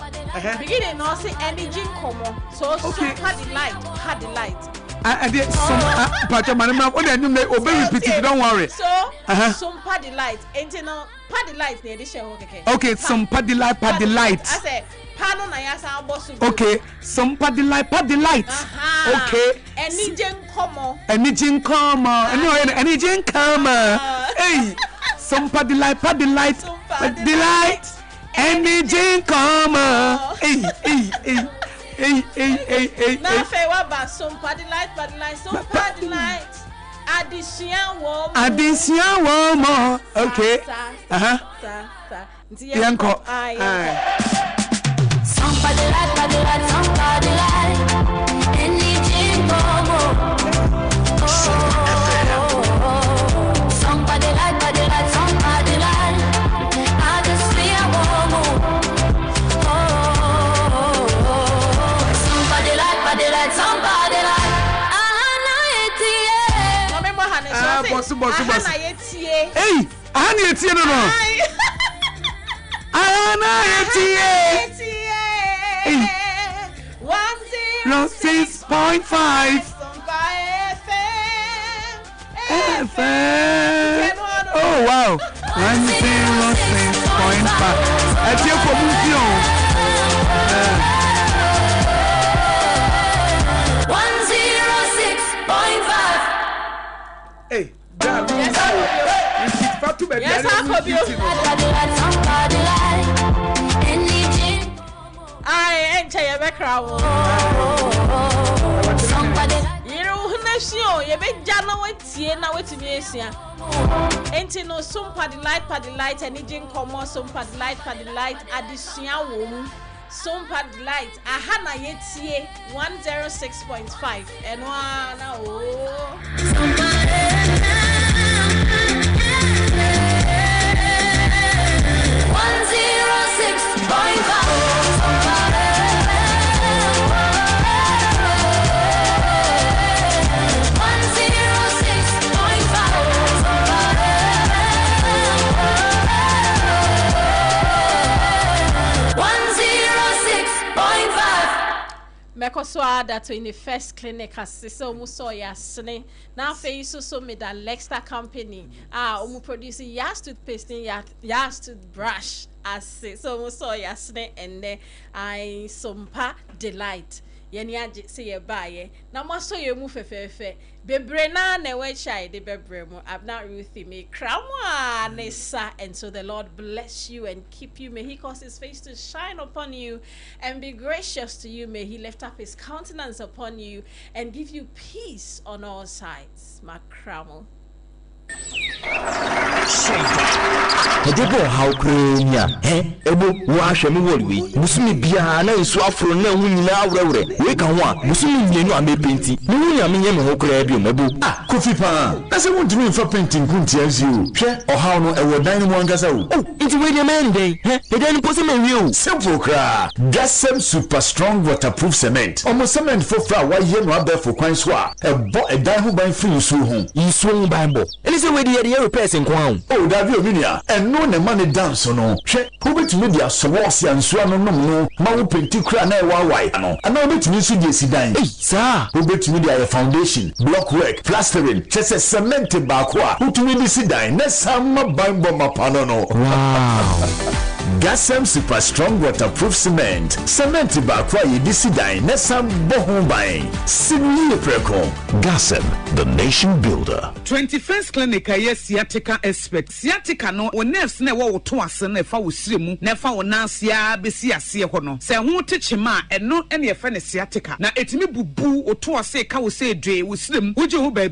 beginning no say any jingle so Sompa Delight had delight I did some Pacho manama only anyum na obey repeat it don't worry so Sompa Delight ain't no Paddy light near this show okay Sompa Delight I say pano na yasa boss okay Sompa Delight okay any jin come any jin come hey Sompa Delight any jin come hey na fe wa ba Sompa Delight Addition warm okay yanko Sompa Delight any jingle Sompa Delight I just feel warm Sompa Delight boss hey ana yetie no ana yetie 106.5 FM oh wow 106.5 atie for museum 106.5 hey Yes, I hope you. I enter your background. You know, you be jana with Tiena with me. Enti no Sompa Delight, and Nijin Komo, Sompa Delight, additional woman. Sompa Delight, Ahana Yetie 106.5 and one Mekoswa that 21st clinic has so musoya sne now face so me that Lexter company produce yas toothpaste yas toothbrush as so musoya sne and I Sompa Delight yeni aje say ye buy na maso ye mu fefefe bebre na we chai de bebre mu Abena Ruthy me kramwa nesa. And so the Lord bless you and keep you. May he cause his face to shine upon you and be gracious to you. May he lift up his countenance upon you and give you peace on all sides. Makramo. Ejebo how krenya ebo wa hweme wolwi musumi bia na nsu afro na hu nyina awrewre we kan ho a musumi nyenu amepenti ni hu ya menye me ho kra bi o ebo kofi pa na se won timi fa painting kunti azi o hwe ohaw no ewo dan mu angasa o nti we dey man dey dan po se me wi o simple kra Gasem super strong waterproof cement omo cement fofra wa ye no abefo kwan so a ebo dan ho ban firi so ho iso ban bo say we dey repairs in Kwan. Oh, Davi Ominia, and no the money dance no. Che, who bet me dia so was and swan no, ma wo penti kra na wa wai ano. And no bet me so dey sidan. Eh, sir, who bet me dia foundation, block work, plastering, chese cement ba kwa. Who to me dey sidan, na sam ban bomb pano no. Wow. Gasem super strong waterproof cement. Cement ba kwa ye dey sidan, na sam bohun bai. Sinu preko. Gasem, the nation builder. 21st clinic sciatica expert. Sciatica no o nerves na wo to ase na fa wo siremu na fa wo nansia besi ase ho no. Se ho techema eno ene ye fa ne sciatica. Na etimi bubu o to ase ka wo se dwe wo siremu wo je ho